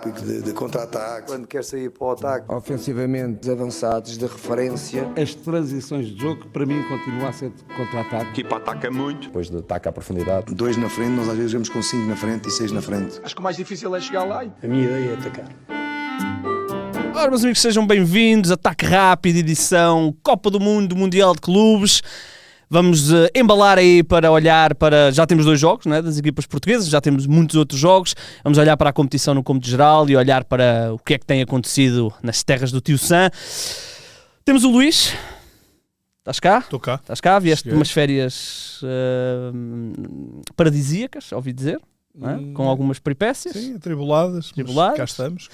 rápido, de contra-ataque. Quando quer sair para o ataque. Ofensivamente avançados, de referência. As transições de jogo, para mim, continua a ser de contra-ataque. A equipa ataca muito. Depois de ataque à profundidade. 2 na frente, nós às vezes jogamos com 5 na frente e 6 na frente. Acho que o mais difícil é chegar lá. A minha ideia é atacar. Ora, meus amigos, sejam bem-vindos. Ataque Rápido, edição Copa do Mundo, Mundial de Clubes. Vamos embalar aí para olhar para... Já temos 2 jogos, né, das equipas portuguesas, já temos muitos outros jogos. Vamos olhar para a competição no cômputo geral e olhar para o que é que tem acontecido nas terras do Tio Sam. Temos o Luís. Estás cá? Estou cá. Estás cá? Vieste de umas férias paradisíacas, ouvi dizer, não é? Com algumas peripécias. Sim, atribuladas. Cá estamos.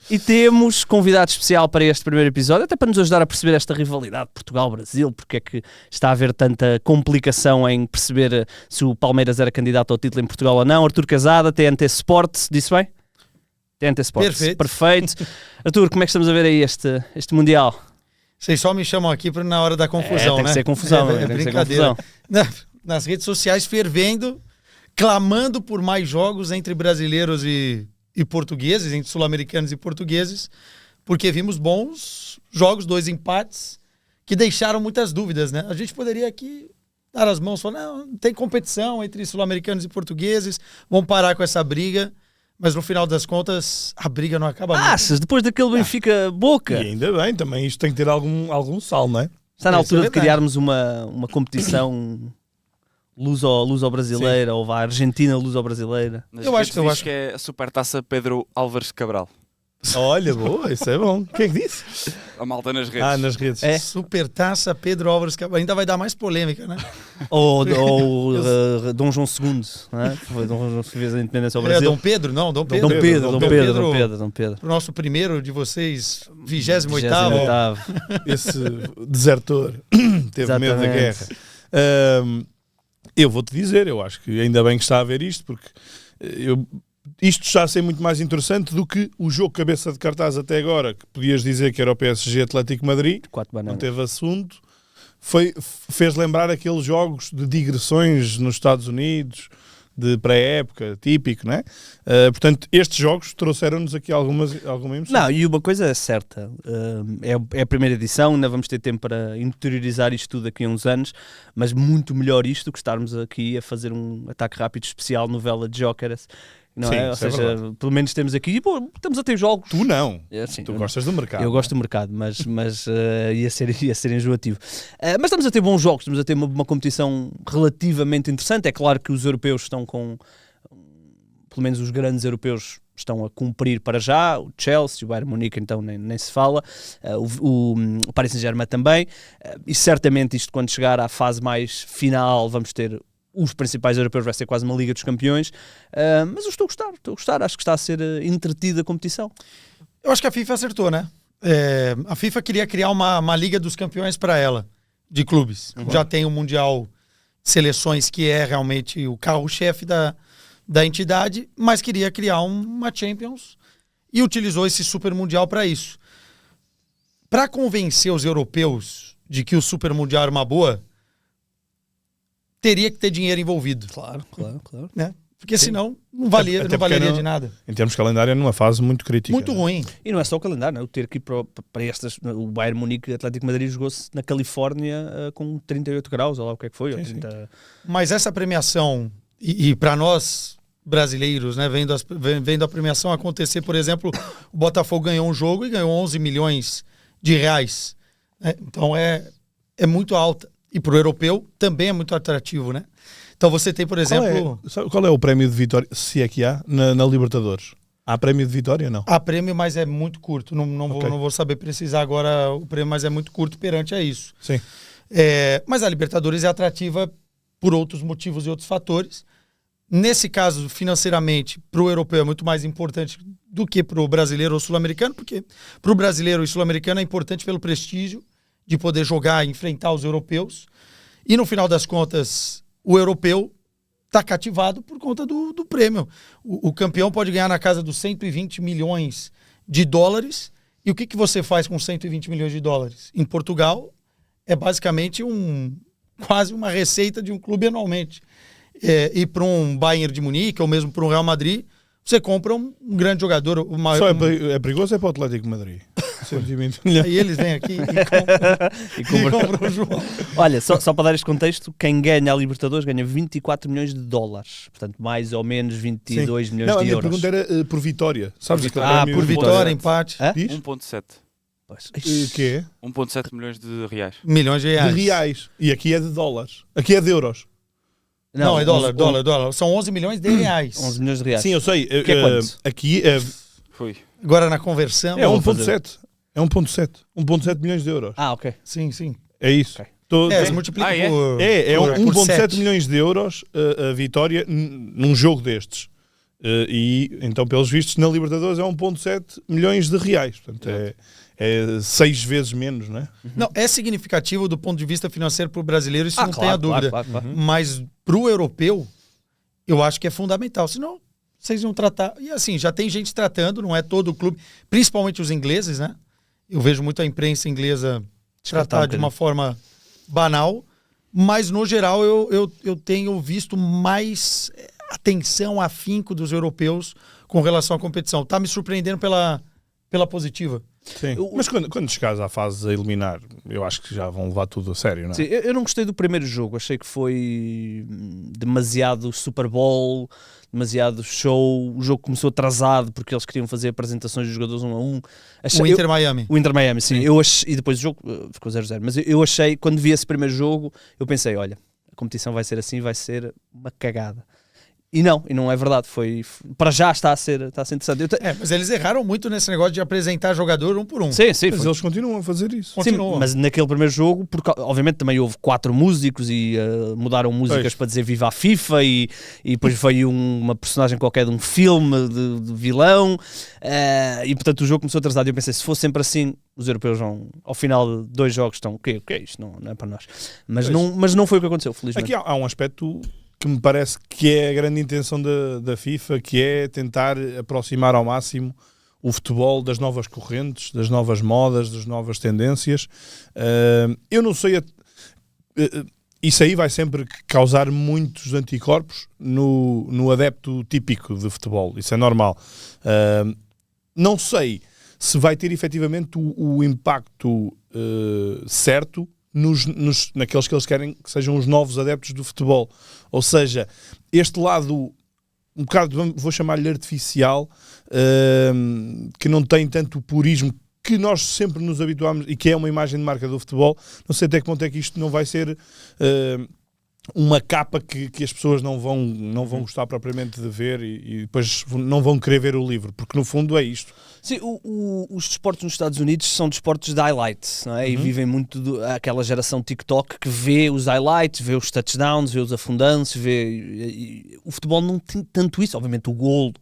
E temos convidado especial para este primeiro episódio, até para nos ajudar a perceber esta rivalidade Portugal-Brasil, porque é que está a haver tanta complicação em perceber se o Palmeiras era candidato ao título em Portugal ou não. Artur Casada, TNT Sport, disse bem? TNT Sport, perfeito. Artur, como é que estamos a ver aí este Mundial? Vocês só me chamam aqui na hora da confusão, tem né? Que ser confusão, é brincadeira. Nas redes sociais fervendo, clamando por mais jogos entre brasileiros e portugueses, entre sul-americanos e portugueses, porque vimos bons jogos, 2 empates, que deixaram muitas dúvidas, né? A gente poderia aqui dar as mãos e falar, não tem competição entre sul-americanos e portugueses, vamos parar com essa briga, mas no final das contas, a briga não acaba nunca. Achas? Depois daquele Benfica Boca? E ainda bem, também isto tem que ter algum sal, não é? Está na altura de criarmos uma competição... luso-brasileira, ou a Argentina luso-brasileira. Eu acho que é a Supertaça Pedro Álvares Cabral. Olha, boa, isso é bom. Quem é que disse? A malta nas redes. Nas redes. É. Supertaça Pedro Álvares Cabral. Ainda vai dar mais polêmica, né? Ou Dom João II, não é? Foi Dom João que fez a independência ao Brasil. Dom Pedro, não? Dom Pedro. Dom Pedro. O nosso primeiro de vocês, 28º. Esse desertor teve medo da guerra. Eu vou-te dizer, eu acho que ainda bem que está a ver isto, porque isto está a ser muito mais interessante do que o jogo cabeça de cartaz até agora, que podias dizer que era o PSG Atlético Madrid, não teve assunto, fez lembrar aqueles jogos de digressões nos Estados Unidos, de pré-época, típico, não é? Portanto, estes jogos trouxeram-nos aqui alguma emoção. Não, e uma coisa é certa, é a primeira edição, ainda vamos ter tempo para interiorizar isto tudo aqui a uns anos, mas muito melhor isto do que estarmos aqui a fazer um ataque rápido especial, novela de Jóqueras, não é? Ou seja, pelo menos temos aqui, e, pô, estamos a ter jogos. Tu não, assim, tu gostas do mercado. Eu gosto do mercado, mas ia ser enjoativo. Mas estamos a ter bons jogos, estamos a ter uma competição relativamente interessante. É claro que os europeus estão com, pelo menos os grandes europeus estão a cumprir para já, o Chelsea, o Bayern Munique então nem se fala, o Paris Saint-Germain também, e certamente isto quando chegar à fase mais final vamos ter os principais europeus, vai ser quase uma Liga dos Campeões, mas eu estou a gostar, acho que está a ser entretida a competição. Eu acho que a FIFA acertou, né? A FIFA queria criar uma Liga dos Campeões para ela, de clubes. Já tem o Mundial de Seleções, que é realmente o carro-chefe da entidade, mas queria criar uma Champions e utilizou esse Super Mundial para isso. Para convencer os europeus de que o Super Mundial era uma boa, teria que ter dinheiro envolvido. Claro. Né? Porque senão não valeria de nada. Em termos de calendário é numa fase muito crítica. Muito ruim. E não é só o calendário, não é? O ter que ir para estas... O Bayern Munique e o Atlético de Madrid jogou-se na Califórnia com 38 graus, ou lá o que é que foi. Sim. Mas essa premiação, e para nós brasileiros, né, vendo a premiação acontecer, por exemplo, o Botafogo ganhou um jogo e ganhou 11 milhões de reais. Né? Então é muito alta. E para o europeu também é muito atrativo, né? Então você tem, por exemplo... Qual é o prémio de vitória, se é que há, na Libertadores? Há prémio de vitória, não? Há prémio, mas é muito curto. Não vou saber precisar agora o prêmio, mas é muito curto perante a isso. Sim. Mas a Libertadores é atrativa por outros motivos e outros fatores. Nesse caso, financeiramente, para o europeu é muito mais importante do que para o brasileiro ou sul-americano, porque para o brasileiro e sul-americano é importante pelo prestígio de poder jogar e enfrentar os europeus. E no final das contas, o europeu está cativado por conta do prêmio. O campeão pode ganhar na casa dos 120 milhões de dólares. E o que você faz com 120 milhões de dólares? Em Portugal, é basicamente quase uma receita de um clube anualmente. E para um Bayern de Munique ou mesmo para um Real Madrid, você compra um grande jogador. Só é perigoso é para o Atlético de Madrid. 120 milhões. Aí eles vêm aqui e compram o João. Olha, só para dar este contexto, quem ganha a Libertadores ganha 24 milhões de dólares. Portanto, mais ou menos 22 milhões Não, a de minha euros. pergunta era por vitória. Sabes aquele Ah, prémio Por de vitória, empate. Hã? Diz? 1.7. Pois. Que é? 1.7 milhões de reais. Milhões de De reais. reais. E aqui é de dólares. Aqui é de euros. Não, é dólar, 11 dólar. São 11 milhões de reais. 11 milhões de reais. Sim, eu sei. Que é quanto? Aqui Foi. Agora na conversão. é 1.7. É 1.7. 1.7 milhões de euros. Ah, ok. Sim. É isso. Ok. Se multiplica Ah, é? por. É por 1.7 sete. milhões de euros a vitória num jogo destes. E então, pelos vistos, na Libertadores é 1.7 milhões de reais. Portanto, é 6 vezes menos, não é? Não, é significativo do ponto de vista financeiro para o brasileiro, isso não tem a claro, dúvida. claro. Mas para o europeu, eu acho que é fundamental. Senão, vocês vão tratar. E assim, já tem gente tratando, não é todo o clube, principalmente os ingleses, né? Eu vejo muito a imprensa inglesa tratar de uma forma banal, mas no geral eu tenho visto mais atenção, afinco dos europeus com relação à competição. Tá me surpreendendo pela positiva. Sim. Mas quando chegares à fase a eliminar, eu acho que já vão levar tudo a sério, não é? Sim, eu não gostei do primeiro jogo, achei que foi demasiado Super Bowl, demasiado show. O jogo começou atrasado porque eles queriam fazer apresentações dos jogadores 1 a 1. O Inter Miami. O Inter Miami, sim. Eu achei, e depois o jogo ficou 0-0. Mas eu achei, quando vi esse primeiro jogo, eu pensei: olha, a competição vai ser assim, vai ser uma cagada. E não é verdade. Para já está a ser interessante. Mas eles erraram muito nesse negócio de apresentar jogador um por um. Sim, Mas eles continuam a fazer isso. Sim, mas naquele primeiro jogo, porque obviamente também houve 4 músicos e mudaram músicas Pois. para dizer Viva a FIFA e depois veio uma personagem qualquer de um filme de vilão e portanto o jogo começou atrasado e eu pensei, se fosse sempre assim, os europeus vão, ao final de 2 jogos estão, o que é isto? Não é para nós. Mas não foi o que aconteceu, felizmente. Aqui há um aspecto que me parece que é a grande intenção da FIFA, que é tentar aproximar ao máximo o futebol das novas correntes, das novas modas, das novas tendências. Eu não sei... isso aí vai sempre causar muitos anticorpos no adepto típico de futebol. Isso é normal. Não sei se vai ter efetivamente o impacto certo naqueles que eles querem que sejam os novos adeptos do futebol. Ou seja, este lado um bocado, vou chamar-lhe artificial, que não tem tanto purismo que nós sempre nos habituámos e que é uma imagem de marca do futebol. Não sei até que ponto é que isto não vai ser uma capa que as pessoas não vão gostar propriamente de ver e depois não vão querer ver o livro, porque no fundo é isto. Sim, os desportos nos Estados Unidos são desportos de highlights, não é? E vivem muito aquela geração TikTok que vê os highlights, vê os touchdowns, vê os afundantes, o futebol não tem tanto isso. Obviamente o golo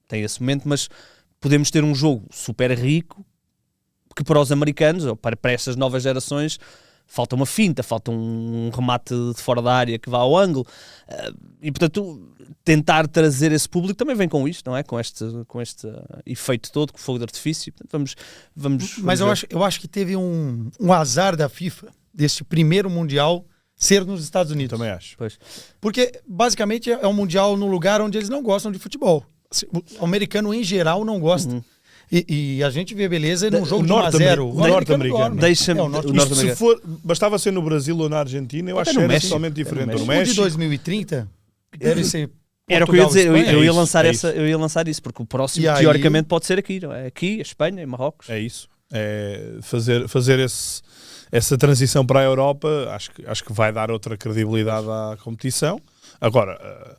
tem esse momento, mas podemos ter um jogo super rico que para os americanos, ou para estas novas gerações, falta uma finta, falta um remate de fora da área que vá ao ângulo. E, portanto, tentar trazer esse público também vem com isto, não é? Com este efeito todo, com o fogo de artifício. Portanto, vamos Mas eu acho que teve um azar da FIFA, desse primeiro Mundial, ser nos Estados Unidos. Também acho. Pois. Porque, basicamente, é um Mundial no lugar onde eles não gostam de futebol. O americano, em geral, não gosta. E a gente vê beleza num jogo de 1-0. O norte-americano. Deixa-me... Isto, se for, bastava ser no Brasil ou na Argentina, eu acho que era totalmente diferente. No O de México, 2030 deve ser. Era o que eu ia dizer, eu ia lançar é isso. Eu ia lançar isso, porque o próximo, E aí- teoricamente, pode ser aqui, não é? Aqui, a Espanha e Marrocos. é isso. É fazer essa transição para a Europa, acho que vai dar outra credibilidade à competição. Agora,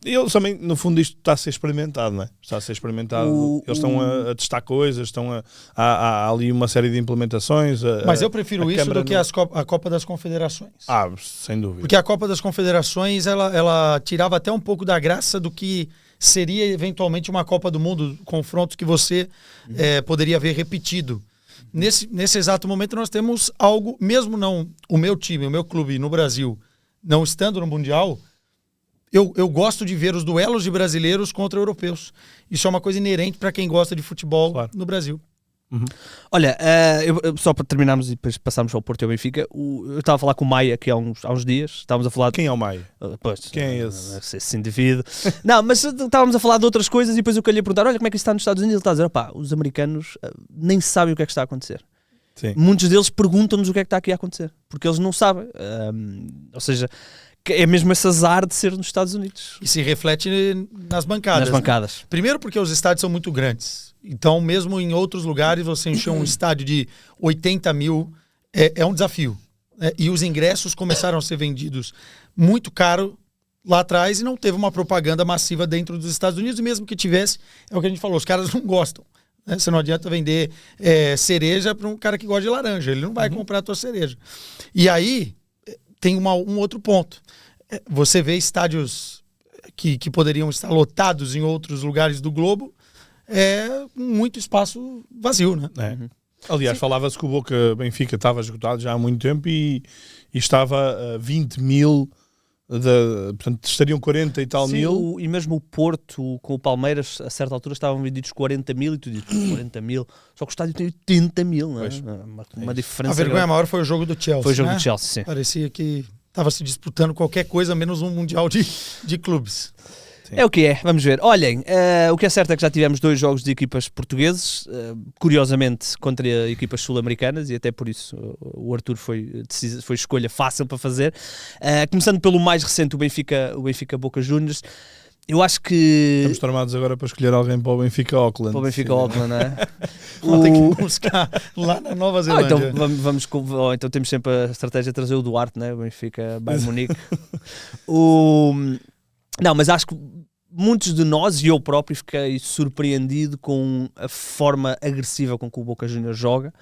eles também, no fundo, isto está a ser experimentado, não é? Está a ser experimentado. Eles estão a testar coisas, há ali uma série de implementações. Mas eu prefiro isso Câmara do que a Copa das Confederações. Sem dúvida. Porque a Copa das Confederações, ela tirava até um pouco da graça do que seria eventualmente uma Copa do Mundo, confrontos que você poderia ver repetido. Nesse exato momento nós temos algo, mesmo não o meu time, o meu clube no Brasil, não estando no Mundial, eu gosto de ver os duelos de brasileiros contra europeus. Isso é uma coisa inerente para quem gosta de futebol no Brasil. Olha, só para terminarmos e depois passarmos ao Porto e ao Benfica, eu estava a falar com o Maia aqui há uns dias, estávamos a falar... Quem é o Maia? Pois, Quem é esse? Esse indivíduo. Não, mas estávamos a falar de outras coisas e depois eu queria perguntar, olha, como é que isso está nos Estados Unidos? Ele está a dizer, opá, os americanos nem sabem o que é que está a acontecer. Sim. Muitos deles perguntam-nos o que é que está aqui a acontecer, porque eles não sabem. Ou seja, é mesmo esse azar de ser nos Estados Unidos. E se reflete nas bancadas. Nas bancadas. Primeiro porque os estádios são muito grandes. Então, mesmo em outros lugares, você encher um estádio de 80 mil é um desafio. E os ingressos começaram a ser vendidos muito caro lá atrás e não teve uma propaganda massiva dentro dos Estados Unidos. E mesmo que tivesse, é o que a gente falou, os caras não gostam. Você não adianta vender cereja para um cara que gosta de laranja. Ele não vai comprar a tua cereja. E aí, tem um outro ponto. Você vê estádios que poderiam estar lotados em outros lugares do globo, muito espaço vazio, né? Aliás, falava-se que o Boca Benfica estava esgotado já há muito tempo e estava a 20 mil, portanto estariam 40 e tal mil. E mesmo o Porto com o Palmeiras, a certa altura estavam vendidos 40 mil e tu dizes 40 mil, só que o estádio tem 80 mil, não é? Uma diferença. A vergonha grande. maior foi o jogo do Chelsea. Foi o jogo né? do Chelsea, sim. Parecia que estava se disputando qualquer coisa, menos um mundial de clubes. É o que é, vamos ver. Olhem, o que é certo é que já tivemos 2 jogos de equipas portugueses, curiosamente contra equipas sul-americanas, e até por isso o Arthur foi escolha fácil para fazer. Começando pelo mais recente, o Benfica Boca Juniors. Eu acho que... Estamos tramados agora para escolher alguém para o Benfica Auckland. Para o Benfica Auckland, não é? Vamos ter que buscar lá na Nova Zelândia. Então temos sempre a estratégia de trazer o Duarte, né? O Benfica Bayern Munique. Não, mas acho que muitos de nós, e eu próprio, fiquei surpreendido com a forma agressiva com que o Boca Juniors joga.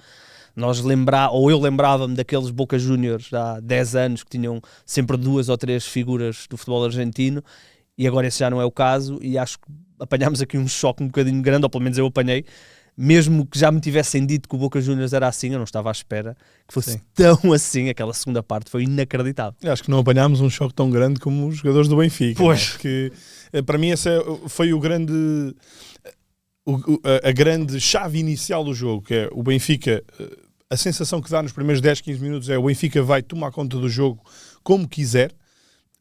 Eu lembrava-me daqueles Boca Juniors há 10 anos que tinham sempre 2 ou 3 figuras do futebol argentino, e agora esse já não é o caso, e acho que apanhámos aqui um choque um bocadinho grande, ou pelo menos eu apanhei. Mesmo que já me tivessem dito que o Boca Juniors era assim, eu não estava à espera que fosse tão assim. Aquela segunda parte foi inacreditável. Eu acho que não apanhámos um choque tão grande como os jogadores do Benfica. Pois. Porque, para mim, esse foi a grande chave inicial do jogo, que é o Benfica. A sensação que dá nos primeiros 10, 15 minutos é o Benfica vai tomar conta do jogo como quiser.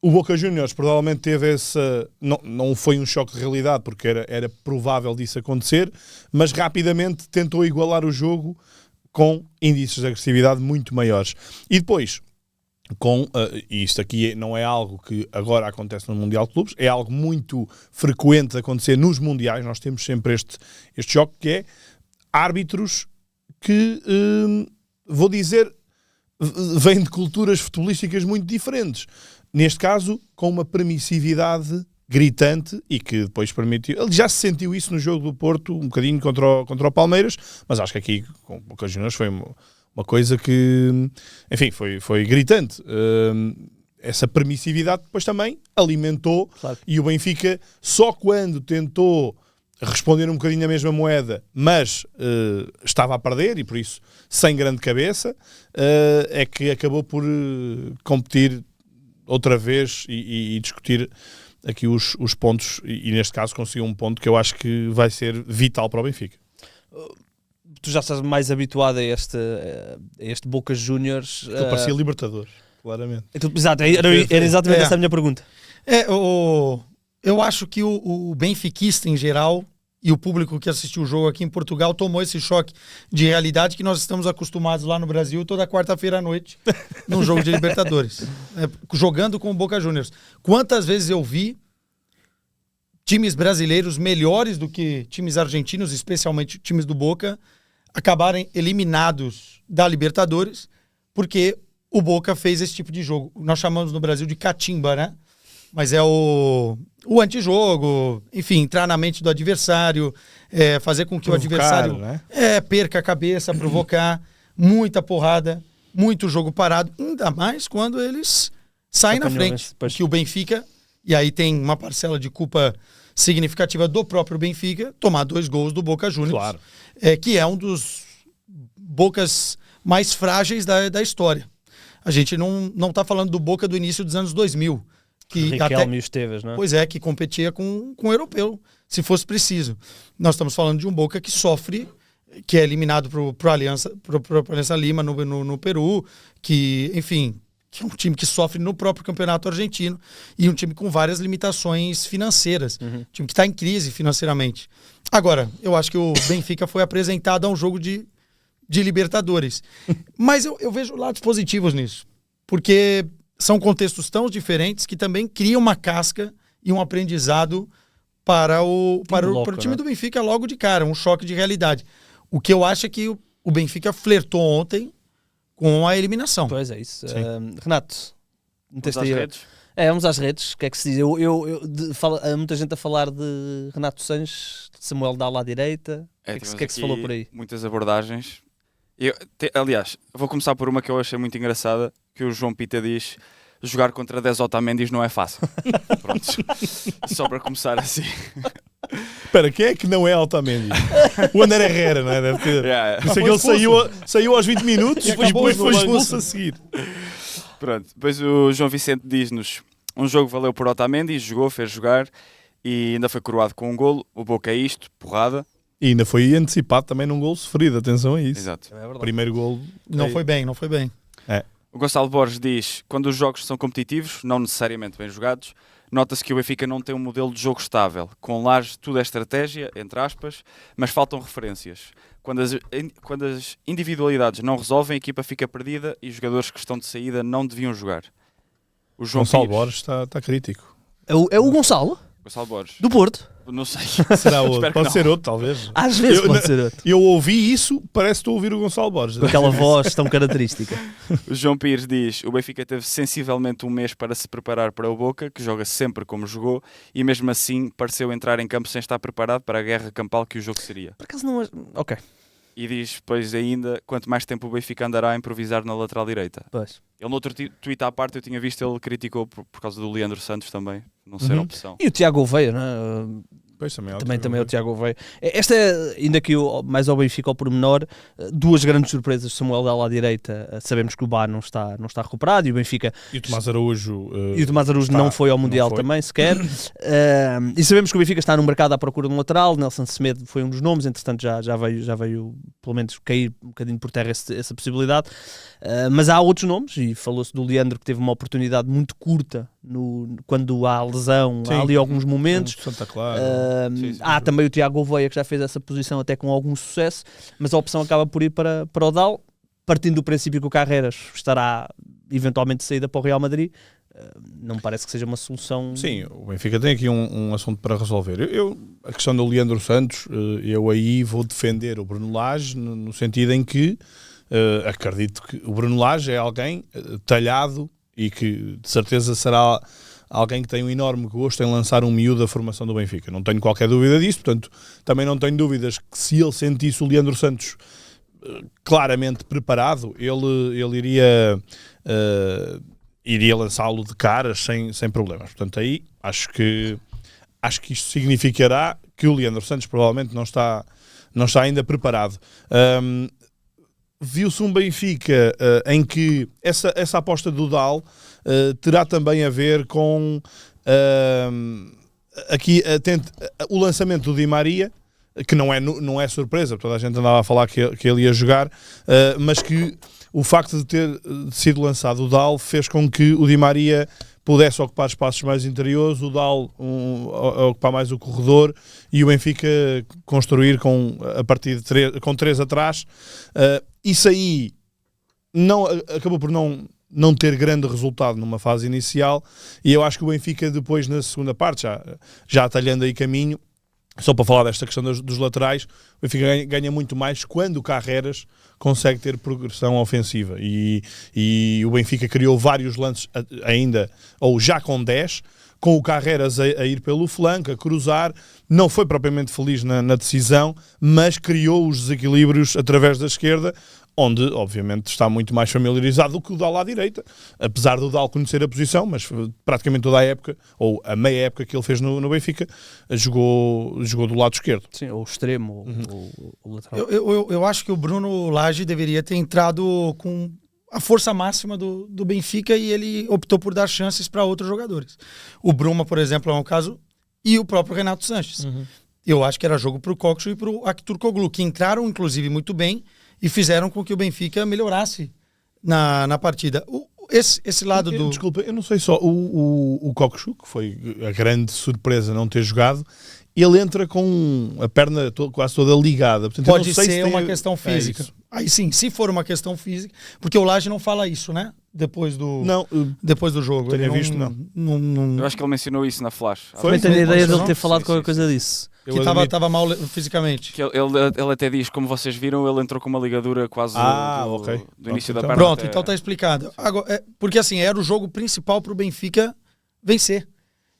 O Boca Juniors provavelmente teve essa... Não foi um choque de realidade, porque era provável disso acontecer, mas rapidamente tentou igualar o jogo com índices de agressividade muito maiores. E depois, e isto aqui não é algo que agora acontece no Mundial de Clubes, é algo muito frequente de acontecer nos Mundiais. Nós temos sempre este choque, que é árbitros que, vou dizer, vêm de culturas futebolísticas muito diferentes. Neste caso, com uma permissividade gritante e que depois permitiu... Ele já se sentiu isso no jogo do Porto, um bocadinho contra o Palmeiras, mas acho que aqui, com o Boca Juniors, foi uma coisa que... Enfim, foi gritante. Essa permissividade depois também alimentou, claro. E o Benfica, só quando tentou responder um bocadinho a mesma moeda, mas estava a perder e por isso sem grande cabeça, é que acabou por competir outra vez e discutir aqui os pontos, e neste caso conseguiu um ponto que eu acho que vai ser vital para o Benfica. Tu já estás mais habituado a este Boca Juniors. Que parecia Libertadores, claramente. Exato, era exatamente essa a minha pergunta. Eu acho que o benfiquista em geral e o público que assistiu o jogo aqui em Portugal tomou esse choque de realidade que nós estamos acostumados lá no Brasil toda quarta-feira à noite num jogo de Libertadores, jogando com o Boca Juniors. Quantas vezes eu vi times brasileiros melhores do que times argentinos, especialmente times do Boca, acabarem eliminados da Libertadores porque o Boca fez esse tipo de jogo. Nós chamamos no Brasil de catimba, né? Mas é o antijogo, enfim, entrar na mente do adversário, fazer com que o adversário, né? Perca a cabeça, provocar muita porrada, muito jogo parado, ainda mais quando eles saem na frente. Que o Benfica, e aí tem uma parcela de culpa significativa do próprio Benfica, tomar 2 gols do Boca Juniors, claro. Que é um dos Bocas mais frágeis da história. A gente não está falando do Boca do início dos anos 2000, que Riquelme e Esteves, né? Pois é, que competia com o europeu, se fosse preciso. Nós estamos falando de um Boca que sofre que é eliminado pro Aliança Lima no Peru, que, enfim, que é um time que sofre no próprio campeonato argentino e um time com várias limitações financeiras. Um time que está em crise financeiramente. Agora, eu acho que o Benfica foi apresentado a um jogo de Libertadores. Mas eu vejo lados positivos nisso. Porque são contextos tão diferentes que também criam uma casca e um aprendizado para o time do Benfica logo de cara, um choque de realidade. O que eu acho é que o Benfica flertou ontem com a eliminação. Pois é isso. Renato, Vamos às redes? Vamos às redes. O que é que se diz? Há muita gente a falar de Renato Sanches, de Samuel Dal à direita. O que é que se falou por aí? Muitas abordagens. Aliás, vou começar por uma que eu achei muito engraçada, que o João Pita diz: jogar contra 10 Otamendi não é fácil. Prontos. Só para começar assim. Espera, quem é que não é Otamendi? O André Herrera, não é? Deve ter. Por isso é que ele saiu aos 20 minutos e depois foi expulso a seguir. Pronto. Depois o João Vicente diz-nos: um jogo valeu por Otamendi, jogou, fez jogar e ainda foi coroado com um golo. O Boca é isto, porrada. E ainda foi antecipado também num golo sofrido, atenção a isso. Exato. Primeiro golo. Não foi bem. O Gonçalo Borges diz: quando os jogos são competitivos, não necessariamente bem jogados, nota-se que o Benfica não tem um modelo de jogo estável. Com Laje tudo é estratégia, entre aspas, mas faltam referências. Quando as individualidades não resolvem, a equipa fica perdida e os jogadores que estão de saída não deviam jogar. O Gonçalo Borges está crítico. É o Gonçalo? Gonçalo Borges. Do Porto? Não sei. Será outro? Espero que Pode não. ser outro, talvez. Às vezes pode ser outro. Eu ouvi isso, parece que estou a ouvir o Gonçalo Borges. Com aquela voz tão característica. O João Pires diz: o Benfica teve sensivelmente um mês para se preparar para o Boca, que joga sempre como jogou, e mesmo assim pareceu entrar em campo sem estar preparado para a guerra campal que o jogo seria. Por acaso não... Ok. E diz depois ainda: quanto mais tempo o Benfica andará a improvisar na lateral direita. Pois. Ele no outro tweet à parte, eu tinha visto, ele criticou por causa do Leandro Santos também, não ser opção. E o Tiago Gouveia, não é? Pois, também é o Tiago Gouveia. Esta é, ainda que mais ao Benfica ao pormenor, duas grandes surpresas. Samuel Dal à direita, sabemos que o Bá não está recuperado e o Benfica... E o Tomás Araújo... não foi ao Mundial também, sequer. E sabemos que o Benfica está no mercado à procura de um lateral. Nelson Semedo foi um dos nomes, entretanto já veio pelo menos cair um bocadinho por terra essa possibilidade. Mas há outros nomes, e falou-se do Leandro, que teve uma oportunidade muito curta quando há lesão. Sim, há ali alguns momentos. Santa Clara. Há também o Tiago Gouveia, que já fez essa posição até com algum sucesso, mas a opção acaba por ir para o Dal, partindo do princípio que o Carreras estará eventualmente de saída para o Real Madrid. Não me parece que seja uma solução. Sim, o Benfica tem aqui um assunto para resolver. A questão do Leandro Santos, eu aí vou defender o Bruno Lage, no sentido em que acredito que o Bruno Lage é alguém talhado e que de certeza será alguém que tem um enorme gosto em lançar um miúdo da formação do Benfica. Não tenho qualquer dúvida disso, portanto, também não tenho dúvidas que se ele sentisse o Leandro Santos claramente preparado, ele iria lançá-lo de caras sem problemas. Portanto, aí acho que isto significará que o Leandro Santos provavelmente não está ainda preparado. Viu-se um Benfica em que essa aposta do Dal terá também a ver com o lançamento do Di Maria, que não é surpresa, toda a gente andava a falar que ele ia jogar, mas que o facto de ter sido lançado o Dal fez com que o Di Maria pudesse ocupar espaços mais interiores, o Dal ocupar mais o corredor e o Benfica construir a partir de com 3 atrás. Isso aí acabou por não ter grande resultado numa fase inicial, e eu acho que o Benfica depois na segunda parte, já atalhando aí caminho, só para falar desta questão dos laterais, o Benfica ganha muito mais quando o Carreras consegue ter progressão ofensiva, e o Benfica criou vários lances ainda, ou já com 10, com o Carreras a ir pelo flanco, a cruzar. Não foi propriamente feliz na decisão, mas criou os desequilíbrios através da esquerda, onde, obviamente, está muito mais familiarizado do que o Dal à direita, apesar do Dal conhecer a posição, mas praticamente toda a época, ou a meia época que ele fez no Benfica, jogou do lado esquerdo. Sim, ou extremo, o lateral. Eu acho que o Bruno Lage deveria ter entrado com a força máxima do Benfica e ele optou por dar chances para outros jogadores. O Bruma, por exemplo, é um caso, e o próprio Renato Sanches. Eu acho que era jogo pro Coxo e pro Aktürkoğlu, que entraram, inclusive, muito bem e fizeram com que o Benfica melhorasse na partida. Esse lado do... Desculpa, eu não sei só. O Coxo, que foi a grande surpresa não ter jogado, ele entra com a perna quase toda ligada. Portanto, Pode eu não sei ser se uma tem... questão física. isso. Aí sim, se for uma questão física, porque o Lage não fala isso, né? Depois do jogo. Tenha Ele visto, não. Eu acho que ele mencionou isso na Flash. Foi? Eu tenho a ideia dele Não? ter falado Sim, qualquer sim, coisa sim. disso. Eu Que admito. estava mal fisicamente. Que ele até diz, como vocês viram, ele entrou com uma ligadura quase ok. do início Então, da perna. Pronto, até- então tá explicado. Agora, porque assim, era o jogo principal pro Benfica vencer.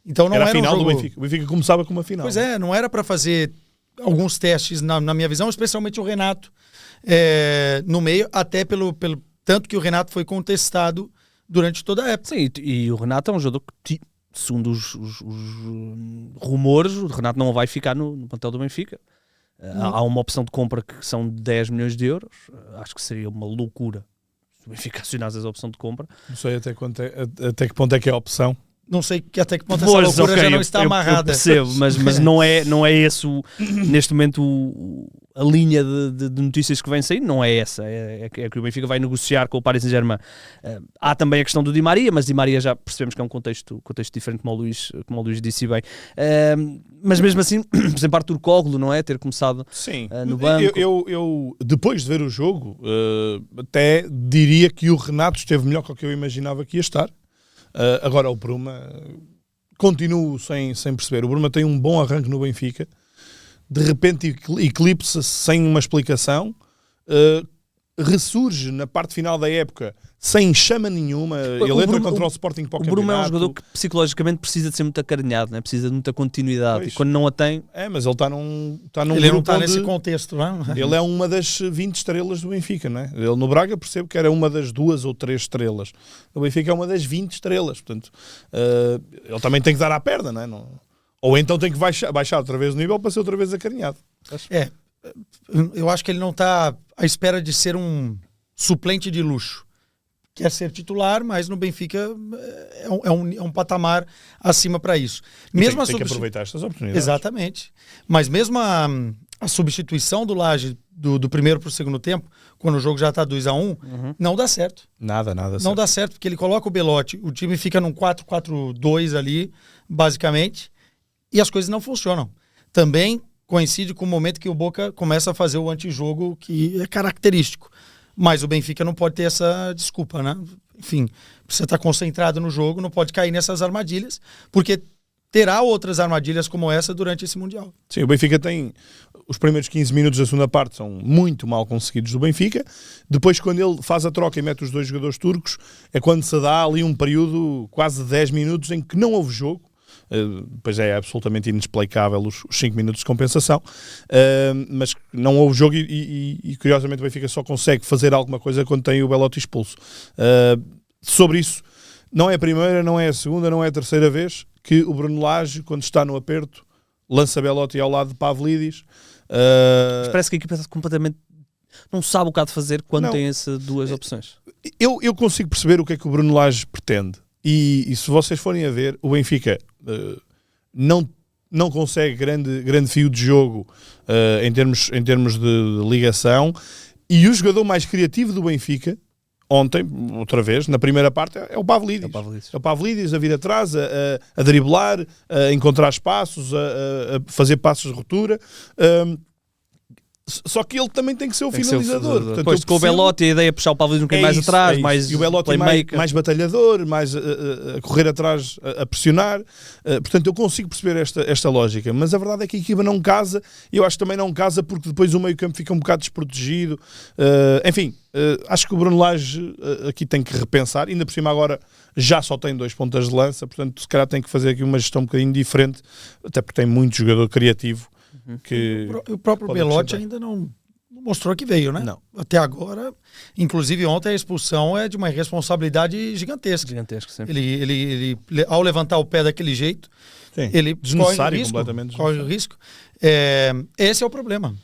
Então não Era era a final um jogo... do Benfica. O Benfica começava com uma final. Pois é, não era para fazer alguns testes, na minha visão, especialmente o Renato no meio, até pelo tanto que o Renato foi contestado durante toda a época. Sim, e o Renato é um jogador que, segundo os rumores, o Renato não vai ficar no plantel do Benfica. Há uma opção de compra que são 10 milhões de euros. Acho que seria uma loucura se o Benfica acionasse essa opção de compra. Não sei até que ponto é que é a opção. Não sei até que ponto essa Pois, loucura ok, já não está eu amarrada. percebo, mas não é esse neste momento a linha de notícias que vem sair, não é essa. É que o Benfica vai negociar com o Paris Saint-Germain. Há também a questão do Di Maria, mas Di Maria já percebemos que é um contexto diferente, como o Luís disse bem. Mas mesmo assim, por exemplo, Aktürkoğlu, não é? Ter começado Sim. no banco. Eu, depois de ver o jogo, até diria que o Renato esteve melhor que o que eu imaginava que ia estar. Agora o Bruma, continuo sem perceber. O Bruma tem um bom arranque no Benfica, de repente eclipsa-se sem uma explicação, ressurge na parte final da época sem chama nenhuma. Ele entra Bruma- contra o Sporting para o O Bruma é um campeonato. jogador que psicologicamente precisa de ser muito acarinhado, né? Precisa de muita continuidade. Pois. E quando não a tem, Mas ele está num Ele não grupo está onde nesse contexto, não é? ele é uma das 20 estrelas do Benfica, não é? Ele no Braga percebo que era uma das 2 ou 3 estrelas. O Benfica é uma das 20 estrelas, portanto, ele também tem que dar à perna, não é? Ou então tem que baixar outra vez o nível para ser outra vez acarinhado. Eu acho que ele não está à espera de ser um suplente de luxo. Quer ser titular, mas no Benfica é um patamar acima para isso. Mesmo Tem que a aproveitar estas oportunidades. Exatamente. Mas mesmo a substituição do Lage do primeiro para o segundo tempo, quando o jogo já está 2-1, não dá certo. Nada. Não dá certo, porque ele coloca o Belotti, o time fica num 4-4-2 ali, basicamente, e as coisas não funcionam. Também coincide com o momento que o Boca começa a fazer o antijogo, que é característico. Mas o Benfica não pode ter essa desculpa, né? Enfim, precisa estar concentrado no jogo, não pode cair nessas armadilhas, porque terá outras armadilhas como essa durante esse Mundial. Sim, o Benfica tem... Os primeiros 15 minutos da segunda parte são muito mal conseguidos do Benfica. Depois, quando ele faz a troca e mete os 2 jogadores turcos, é quando se dá ali um período, quase 10 minutos, em que não houve jogo. Depois é absolutamente inexplicável os 5 minutos de compensação, mas não houve jogo e curiosamente o Benfica só consegue fazer alguma coisa quando tem o Belotti expulso. Sobre isso, não é a primeira, não é a segunda, não é a terceira vez que o Bruno Lage, quando está no aperto, lança Belotti ao lado de Pavlidis. mas parece que a equipa está completamente... Não sabe o que há de fazer quando Não. tem essas duas opções. Eu consigo perceber o que é que o Bruno Lage pretende. E se vocês forem a ver, o Benfica não consegue grande fio de jogo em termos de ligação, e o jogador mais criativo do Benfica, ontem, outra vez, na primeira parte, é o Pavlidis. É o Pavlidis a vir atrás, a driblar, a encontrar espaços, a fazer passos de ruptura. Só que ele também tem que ser o finalizador. Portanto, Depois eu com o percebo- Belotti, a ideia é puxar o Pavlidis um bocadinho mais isso, atrás, isso. mais E o Belotti playmaker. mais batalhador, mais a correr atrás, a pressionar. Portanto, eu consigo perceber esta lógica. Mas a verdade é que a equipa não casa. E eu acho que também não casa porque depois o meio-campo fica um bocado desprotegido. Enfim, acho que o Bruno Lage aqui tem que repensar. Ainda por cima agora já só tem 2 pontas de lança. Portanto, se calhar tem que fazer aqui uma gestão um bocadinho diferente. Até porque tem muito jogador criativo. Que O próprio pode Belotti acrescentar. ainda não mostrou que veio, né? Não. Até agora, inclusive ontem a expulsão é de uma irresponsabilidade gigantesca. Gigantesco, sempre. Ele ao levantar o pé daquele jeito, Sim, ele desnecessário, corre o risco, completamente corre o risco. Esse é o problema.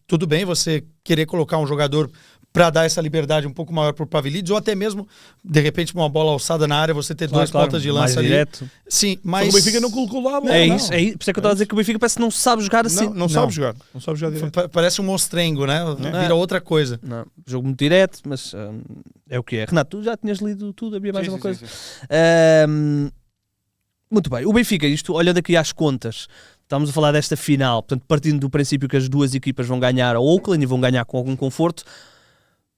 Tudo bem você querer colocar um jogador para dar essa liberdade um pouco maior para o Pavlidis, ou até mesmo, de repente, uma bola alçada na área, você ter dois pontas de lança mais ali. direto. Sim, Mas mas... o Benfica não colocou lá a bola. É não. isso, por isso é que eu estava a dizer que o Benfica parece que não sabe jogar assim. Não sabe jogar. Não sabe jogar direto. Parece um monstrengo, né? Vira outra coisa. Não, jogo muito direto, mas é o que é. Renato, tu já tinhas lido tudo, havia mais Sim, uma sim, coisa? sim, sim. Muito bem, o Benfica, isto olhando aqui às contas, estamos a falar desta final, portanto, partindo do princípio que as duas equipas vão ganhar a Oakland e vão ganhar com algum conforto,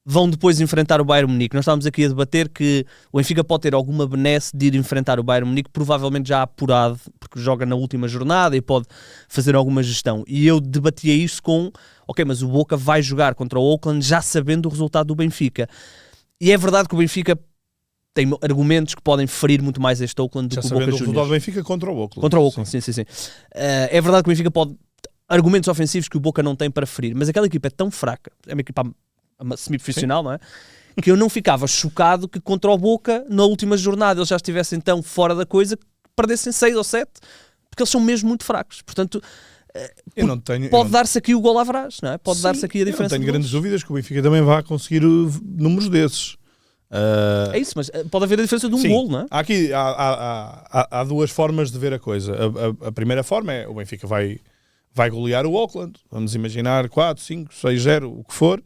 vão depois enfrentar o Bayern Munique. Nós estávamos aqui a debater que o Benfica pode ter alguma benesse de ir enfrentar o Bayern Munique, provavelmente já apurado, porque joga na última jornada e pode fazer alguma gestão. E eu debatia isso com, ok, mas o Boca vai jogar contra o Oakland já sabendo o resultado do Benfica. E é verdade que o Benfica tem argumentos que podem ferir muito mais este Oakland do Já que o Boca sabendo o resultado Juniors. do Benfica contra o Oakland. Contra o Oakland, sim. É verdade que o Benfica pode... Argumentos ofensivos que o Boca não tem para ferir, mas aquela equipa é tão fraca, é uma equipa semi-profissional, não é? Que eu não ficava chocado que contra o Boca, na última jornada, eles já estivessem tão fora da coisa que perdessem 6 ou 7, porque eles são mesmo muito fracos. Portanto, Eu não tenho, pode dar-se aqui o gol à Vraz, não é? Pode dar-se aqui a diferença. Eu não tenho de grandes golos. dúvidas que o Benfica também vai conseguir números desses. É isso, mas pode haver a diferença de um gol, não é? Há duas formas de ver a coisa. A primeira forma é o Benfica vai golear o Auckland, vamos imaginar 4, 5, 6-0, o que for,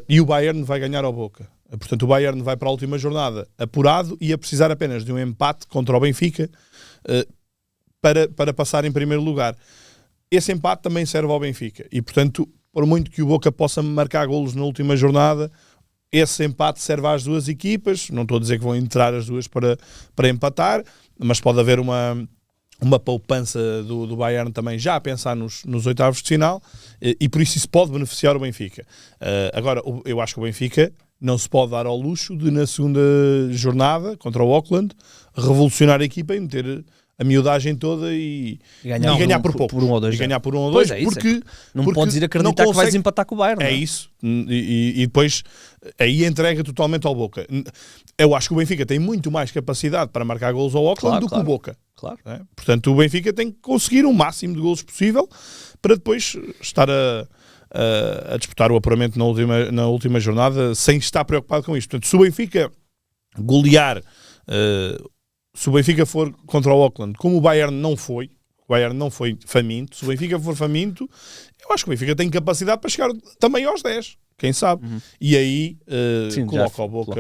e o Bayern vai ganhar ao Boca. Portanto, o Bayern vai para a última jornada apurado e a precisar apenas de um empate contra o Benfica para passar em primeiro lugar. Esse empate também serve ao Benfica e, portanto, por muito que o Boca possa marcar golos na última jornada, esse empate serve às duas equipas. Não estou a dizer que vão entrar as duas para empatar, mas pode haver uma poupança do Bayern também já a pensar nos oitavos de final e por isso pode beneficiar o Benfica. Agora, eu acho que o Benfica não se pode dar ao luxo de, na segunda jornada, contra o Auckland, revolucionar a equipa e meter a miudagem toda e ganhar por pouco. Por um ou dois. E ganhar por um ou dois, Pois é, isso, porque não podes ir acreditar que vais empatar com o Bayern. É não é? isso. E depois aí entrega totalmente ao Boca. Eu acho que o Benfica tem muito mais capacidade para marcar golos ao Auckland do que o Boca. Claro. É? Portanto, o Benfica tem que conseguir o máximo de golos possível para depois estar a disputar o apuramento na última jornada sem estar preocupado com isto. Portanto, se o Benfica golear, se o Benfica for contra o Auckland, como o Bayern não foi faminto, se o Benfica for faminto, eu acho que o Benfica tem capacidade para chegar também aos 10. Quem sabe? E aí coloca o Boca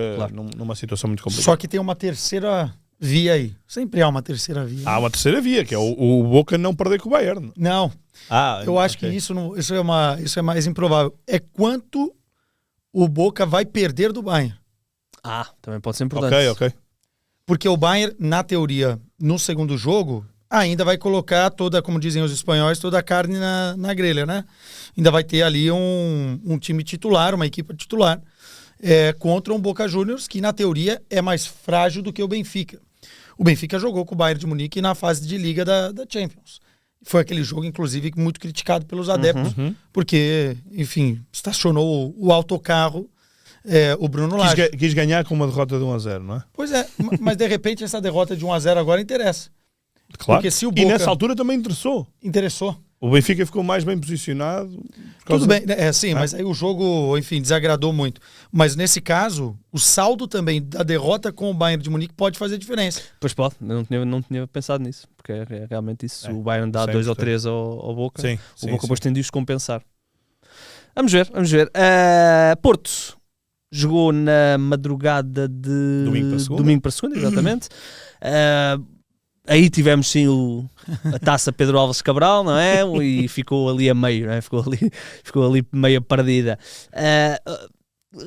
numa situação muito complicada. Só que tem uma terceira via aí. Sempre há uma terceira via. Há uma terceira via, que é o Boca não perder com o Bayern. Não. Eu acho que isso é mais improvável. É quanto o Boca vai perder do Bayern. Também pode ser importante. Ok. Porque o Bayern, na teoria, no segundo jogo, ainda vai colocar toda, como dizem os espanhóis, toda a carne na grelha, né? Ainda vai ter ali um time titular, uma equipe titular, contra um Boca Juniors, que na teoria é mais frágil do que o Benfica. O Benfica jogou com o Bayern de Munique na fase de liga da Champions. Foi aquele jogo, inclusive, muito criticado pelos adeptos, porque, enfim, estacionou o autocarro, o Bruno Lage. Quis ganhar com uma derrota de 1-0, não é? Pois é, mas de repente essa derrota de 1-0 agora interessa. Claro. Porque se o Boca... E nessa altura também interessou. O Benfica ficou mais bem posicionado. Tudo bem, sim, mas aí o jogo, enfim, desagradou muito. Mas nesse caso, o saldo também da derrota com o Bayern de Munique pode fazer diferença. Pois pode, eu não tinha pensado nisso, porque é realmente isso. Se o Bayern dá 2 ou 3 ao Boca, o Boca depois tem de os compensar. Vamos ver. Porto jogou na madrugada de domingo para segunda, exatamente. Aí tivemos sim a taça Pedro Alves Cabral, não é? E ficou ali a meio, não é? Ficou ali meio perdida.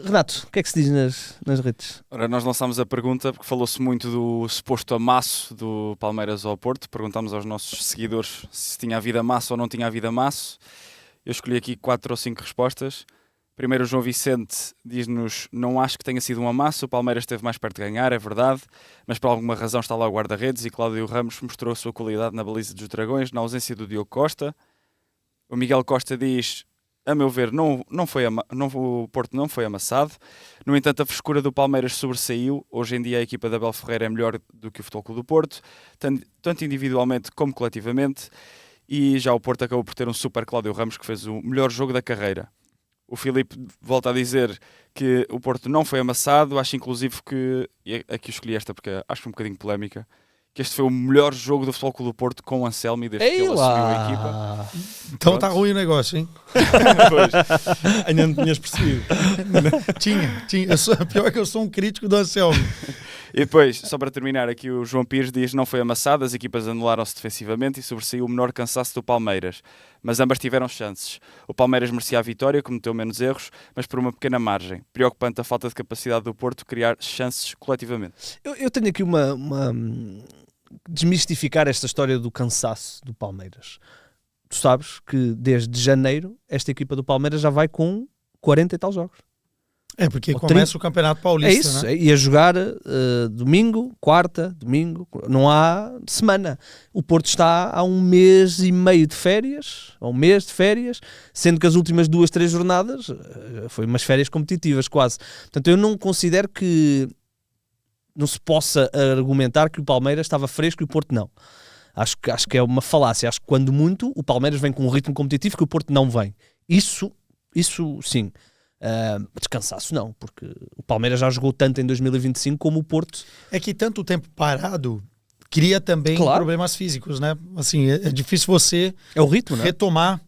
Renato, o que é que se diz nas redes? Ora, nós lançámos a pergunta porque falou-se muito do suposto amasso do Palmeiras ao Porto. Perguntámos aos nossos seguidores se tinha havido amasso ou não tinha havido amasso. Eu escolhi aqui 4 ou 5 respostas. Primeiro, o João Vicente diz-nos: não acho que tenha sido um amasso, o Palmeiras esteve mais perto de ganhar, é verdade, mas por alguma razão está lá o guarda-redes e Cláudio Ramos mostrou a sua qualidade na baliza dos Dragões, na ausência do Diogo Costa. O Miguel Costa diz: a meu ver, o Porto não foi amassado, no entanto a frescura do Palmeiras sobressaiu, hoje em dia a equipa da Abel Ferreira é melhor do que o Futebol Clube do Porto, tanto individualmente como coletivamente, e já o Porto acabou por ter um super Cláudio Ramos que fez o melhor jogo da carreira. O Filipe volta a dizer que o Porto não foi amassado. Acho inclusive que, e aqui eu escolhi esta porque acho um bocadinho polémica, que este foi o melhor jogo do Futebol Clube do Porto com o Anselmi desde que ele assumiu a equipa. Então tá ruim o negócio, hein? Pois. Ainda não tinhas percebido. Tinha. Pior que eu sou um crítico do Anselmo. E depois, só para terminar aqui, o João Pires diz: não foi amassado, as equipas anularam-se defensivamente e sobressaiu o menor cansaço do Palmeiras, mas ambas tiveram chances. O Palmeiras merecia a vitória, cometeu menos erros, mas por uma pequena margem. Preocupante a falta de capacidade do Porto criar chances coletivamente. Eu tenho aqui uma desmistificar esta história do cansaço do Palmeiras. Tu sabes que desde janeiro esta equipa do Palmeiras já vai com 40 e tal jogos. É, porque Ou começa 30. o Campeonato Paulista, É isso, né? e a jogar domingo, quarta, domingo, não há semana. O Porto está há 1 mês e meio de férias, ou 1 mês de férias, sendo que as últimas 2, 3 jornadas foi umas férias competitivas quase. Portanto, eu não considero que não se possa argumentar que o Palmeiras estava fresco e o Porto não. Acho que é uma falácia. Acho que quando muito o Palmeiras vem com um ritmo competitivo que o Porto não vem. Isso sim. Descansaço não, porque o Palmeiras já jogou tanto em 2025 como o Porto. É que tanto tempo parado cria também problemas físicos, né? Assim, é difícil você É o ritmo, né? retomar.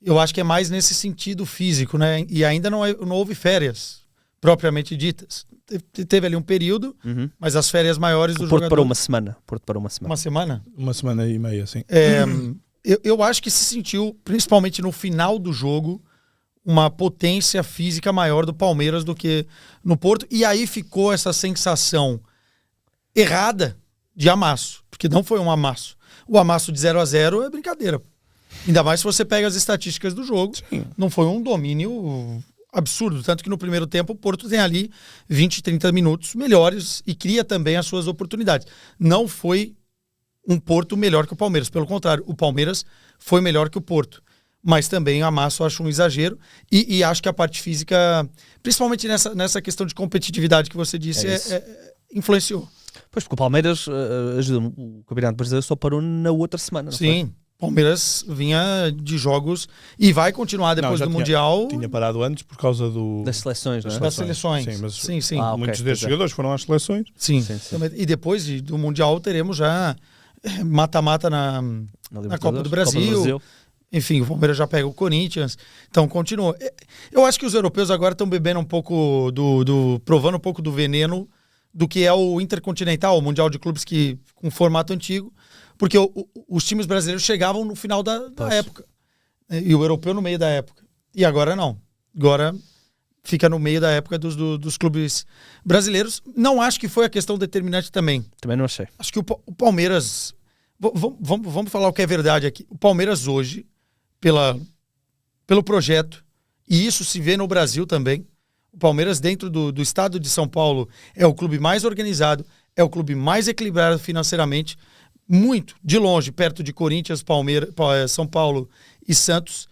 Eu acho que é mais nesse sentido físico, né? E ainda não houve férias propriamente ditas. Teve ali um período, mas as férias maiores do O Porto jogador... parou uma semana. Uma semana? Uma semana e meia, assim. Eu acho que se sentiu, principalmente no final do jogo, uma potência física maior do Palmeiras do que no Porto. E aí ficou essa sensação errada de amasso, porque não foi um amasso. O amasso de 0-0 é brincadeira. Ainda mais se você pega as estatísticas do jogo. Sim. Não foi um domínio absurdo. Tanto que no primeiro tempo o Porto tem ali 20, 30 minutos melhores e cria também as suas oportunidades. Não foi um Porto melhor que o Palmeiras. Pelo contrário, o Palmeiras foi melhor que o Porto. Mas também amasso eu acho um exagero. E acho que a parte física, principalmente nessa questão de competitividade que você disse, influenciou. Pois, porque o Palmeiras ajuda, o Campeonato Brasileiro só parou na outra semana, não Sim. foi? Palmeiras vinha de jogos e vai continuar depois do Mundial Tinha parado antes por causa Das seleções, não é? das seleções. Sim, mas Sim. Ah, muitos ok, destes pois é. jogadores foram às seleções. Sim. Sim. E depois do Mundial teremos já mata-mata na Copa do Brasil. Enfim, o Palmeiras já pega o Corinthians. Então, continua. Eu acho que os europeus agora estão bebendo um pouco provando um pouco do veneno do que é o Intercontinental, o Mundial de Clubes com formato antigo, porque os times brasileiros chegavam no final da época. E o europeu no meio da época. E agora não. Agora fica no meio da época dos clubes brasileiros. Não acho que foi a questão determinante também. Também não achei. Acho que o Palmeiras... Vamos falar o que é verdade aqui. O Palmeiras hoje, pelo projeto, e isso se vê no Brasil também, o Palmeiras dentro do estado de São Paulo é o clube mais organizado, é o clube mais equilibrado financeiramente, muito, de longe, perto de Corinthians, São Paulo e Santos.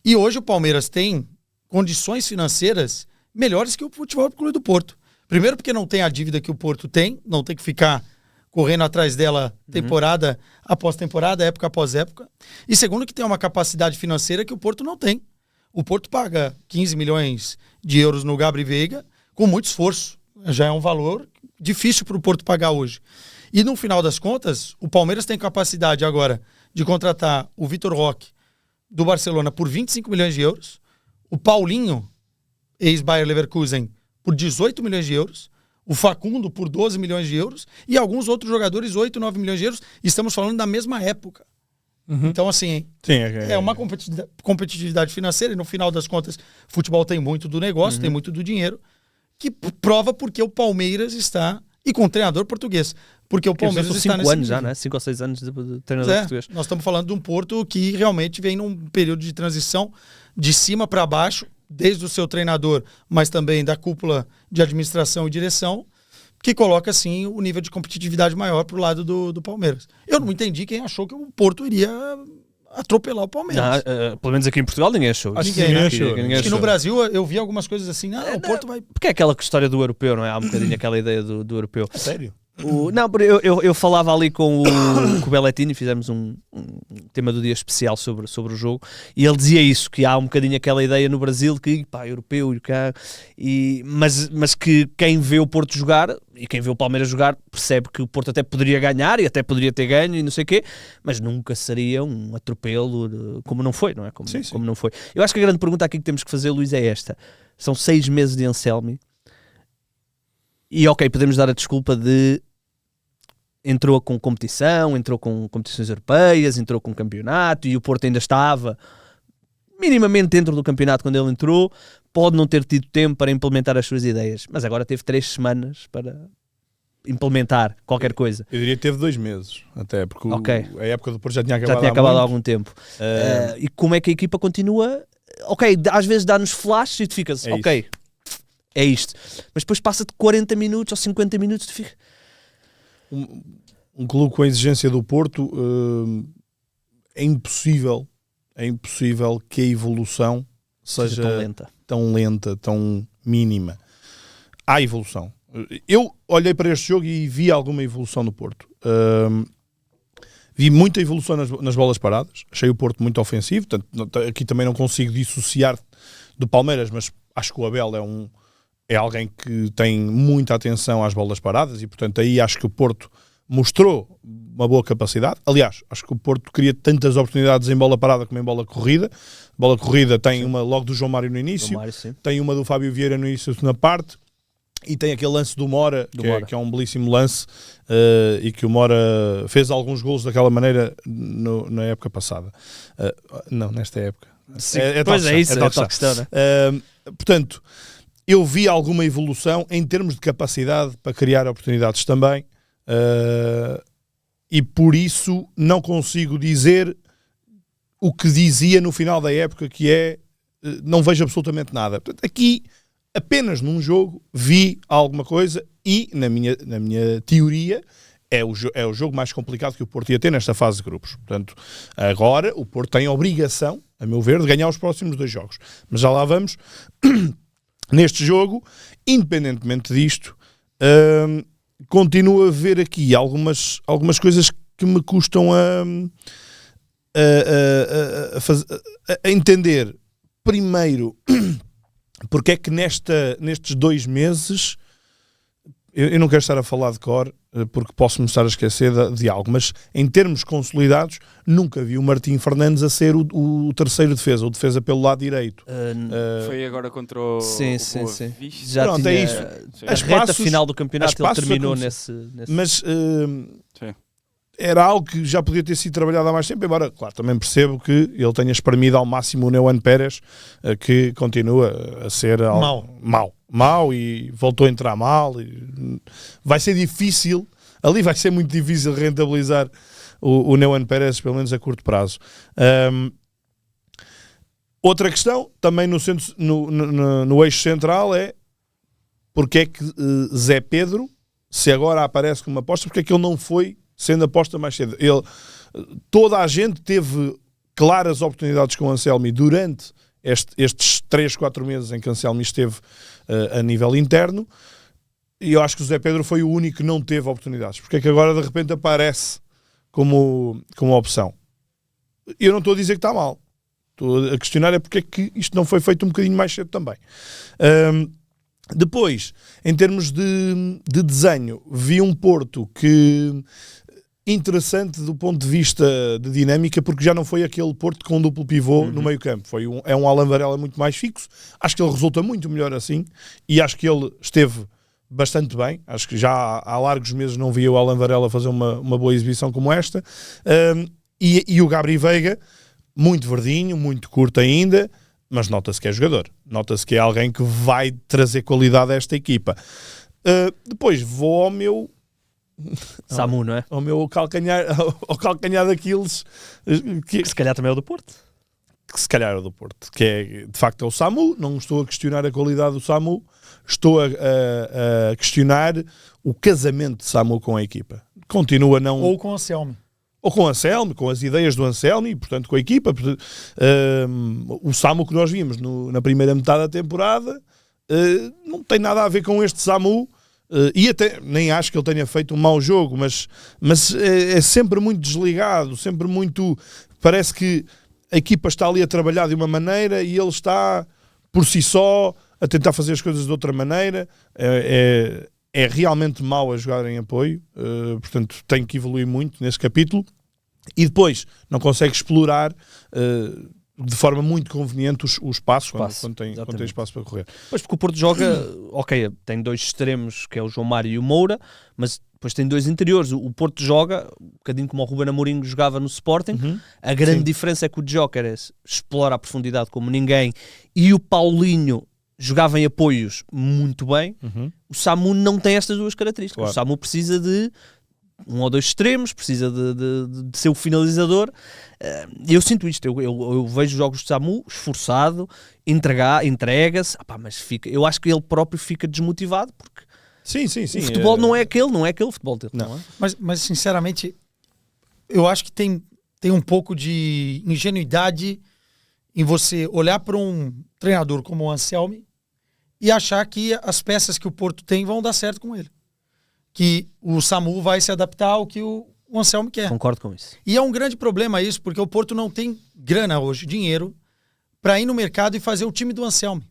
E hoje o Palmeiras tem condições financeiras melhores que o Futebol Clube do Porto. Primeiro porque não tem a dívida que o Porto tem, não tem que ficar correndo atrás dela temporada após temporada, época após época. E segundo que tem uma capacidade financeira que o Porto não tem. O Porto paga 15 milhões de euros no Gabri Veiga com muito esforço. Já é um valor difícil para o Porto pagar hoje. E no final das contas, o Palmeiras tem capacidade agora de contratar o Vitor Roque do Barcelona por 25 milhões de euros, o Paulinho, ex-Bayer Leverkusen, por 18 milhões de euros, o Facundo por 12 milhões de euros e alguns outros jogadores 8, 9 milhões de euros. Estamos falando da mesma época. Então, assim, Sim, é uma competitividade financeira e no final das contas, futebol tem muito do negócio, tem muito do dinheiro, que prova porque o Palmeiras está... E com um treinador português. Porque o Palmeiras está nesse 5 anos já, nível. né? 5 ou 6 anos de treinador português. Nós estamos falando de um Porto que realmente vem num período de transição de cima para baixo, desde o seu treinador, mas também da cúpula de administração e direção, que coloca, assim, o nível de competitividade maior para o lado do Palmeiras. Eu não entendi quem achou que o Porto iria atropelar o Palmeiras. Pelo menos aqui em Portugal ninguém achou. Acho que Ninguém, ninguém né? achou. Ninguém Acho que no achou. Brasil eu vi algumas coisas assim, o Porto vai... Porque é aquela história do europeu, não é? Há um bocadinho aquela ideia do europeu. Sério? Não, eu falava ali com o Belletini, fizemos um tema do dia especial sobre o jogo, e ele dizia isso, que há um bocadinho aquela ideia no Brasil de que, pá, europeu, mas que quem vê o Porto jogar, e quem vê o Palmeiras jogar, percebe que o Porto até poderia ganhar, e até poderia ter ganho, e não sei o quê, mas nunca seria um atropelo, como não foi, não é? Como não foi. Eu acho que a grande pergunta aqui que temos que fazer, Luís, é esta. São 6 meses de Anselmi, e ok, podemos dar a desculpa de entrou com competição, entrou com competições europeias, entrou com campeonato, e o Porto ainda estava minimamente dentro do campeonato quando ele entrou, pode não ter tido tempo para implementar as suas ideias, mas agora teve 3 semanas para implementar qualquer coisa. Eu diria que teve 2 meses, até, porque a época do Porto já tinha acabado há algum tempo. E como é que a equipa continua? Ok, às vezes dá-nos flashes e tu ficas, é isto. Mas depois passa-te 40 minutos ou 50 minutos e tu fica... Um clube com a exigência do Porto, é impossível que a evolução seja tão lenta, tão mínima. Há evolução. Eu olhei para este jogo e vi alguma evolução no Porto. Vi muita evolução nas bolas paradas. Achei o Porto muito ofensivo. Portanto, aqui também não consigo dissociar do Palmeiras, mas acho que o Abel é alguém que tem muita atenção às bolas paradas e, portanto, aí acho que o Porto mostrou uma boa capacidade. Aliás, acho que o Porto cria tantas oportunidades em bola parada como em bola corrida. Bola corrida tem uma logo do João Mário no início, tem uma do Fábio Vieira no início da segunda parte, e tem aquele lance do Mora, que é um belíssimo lance, e que o Mora fez alguns golos daquela maneira na época passada. Não, nesta época. É tal questão, né? Portanto, eu vi alguma evolução em termos de capacidade para criar oportunidades também, e por isso não consigo dizer o que dizia no final da época, que é não vejo absolutamente nada. Portanto, aqui, apenas num jogo, vi alguma coisa e, na minha teoria, é o jogo mais complicado que o Porto ia ter nesta fase de grupos. Portanto, agora o Porto tem a obrigação, a meu ver, de ganhar os próximos 2 jogos. Mas já lá vamos. Neste jogo, independentemente disto, continuo a ver aqui algumas coisas que me custam a entender. Primeiro, porque é que nestes 2 meses, eu não quero estar a falar de cor, porque posso-me estar a esquecer de algo, mas em termos consolidados, nunca vi o Martim Fernandes a ser o terceiro defesa, o defesa pelo lado direito. Foi agora contra o Sim. Vista. Já Pronto, tinha é isso. A reta final do campeonato, ele terminou nesse... Mas era algo que já podia ter sido trabalhado há mais tempo, embora, claro, também percebo que ele tenha espremido ao máximo o Neuan Pérez, que continua a ser mau e voltou a entrar mal. E vai ser difícil, ali vai ser muito difícil rentabilizar o Neuan Pérez, pelo menos a curto prazo. Outra questão, também no eixo central, é porque é que Zé Pedro, se agora aparece como aposta, porque é que ele não foi sendo aposta mais cedo? Toda a gente teve claras oportunidades com o Anselmi durante estes 3-4 meses em que o Anselmi esteve a nível interno, e eu acho que o Zé Pedro foi o único que não teve oportunidades. Porque é que agora de repente aparece como opção? Eu não estou a dizer que está mal, estou a questionar é porque é que isto não foi feito um bocadinho mais cedo também. Depois, em termos de desenho, vi um Porto que interessante do ponto de vista de dinâmica, porque já não foi aquele Porto com duplo pivô no meio campo. É um Alan Varela muito mais fixo. Acho que ele resulta muito melhor assim, e acho que ele esteve bastante bem. Acho que já há largos meses não via o Alan Varela fazer uma boa exibição como esta. E o Gabri Veiga, muito verdinho, muito curto ainda, mas nota-se que é jogador. Nota-se que é alguém que vai trazer qualidade a esta equipa. Depois vou ao meu... Samu, não é? Ao meu calcanhar, ao calcanhar daqueles que se calhar também é o do Porto. Que se calhar é o do Porto. Que é, de facto, é o Samu. Não estou a questionar a qualidade do Samu. Estou a questionar o casamento de Samu com a equipa. Continua não... Ou com o Anselmi. Ou com o Anselmi, com as ideias do Anselmi, e, portanto, com a equipa. O Samu que nós vimos na primeira metade da temporada não tem nada a ver com este Samu e até nem acho que ele tenha feito um mau jogo, mas é sempre muito desligado, sempre muito... Parece que a equipa está ali a trabalhar de uma maneira e ele está por si só a tentar fazer as coisas de outra maneira. É realmente mau a jogar em apoio, portanto tem que evoluir muito nesse capítulo, e depois não consegue explorar de forma muito conveniente o espaço quando tem espaço para correr. Pois, porque o Porto joga, ok, tem 2 extremos, que é o João Mário e o Moura, mas depois tem 2 interiores. O Porto joga, um bocadinho como o Ruben Amorim jogava no Sporting. A grande diferença é que o Gyökeres explora a profundidade como ninguém, e o Paulinho jogava em apoios muito bem. O Samu não tem estas 2 características. Claro. O Samu precisa de 1 ou 2 extremos, precisa de ser o finalizador. Eu sinto isto, eu vejo jogos de Samu esforçado, entrega-se, mas eu acho que ele próprio fica desmotivado, porque sim. o futebol não é aquele futebol dele. Não é? Mas sinceramente, eu acho que tem um pouco de ingenuidade em você olhar para um treinador como o Anselmi e achar que as peças que o Porto tem vão dar certo com ele. Que o Samu vai se adaptar ao que o Anselmi quer. Concordo com isso. E é um grande problema isso, porque o Porto não tem grana hoje, dinheiro, para ir no mercado e fazer o time do Anselmi.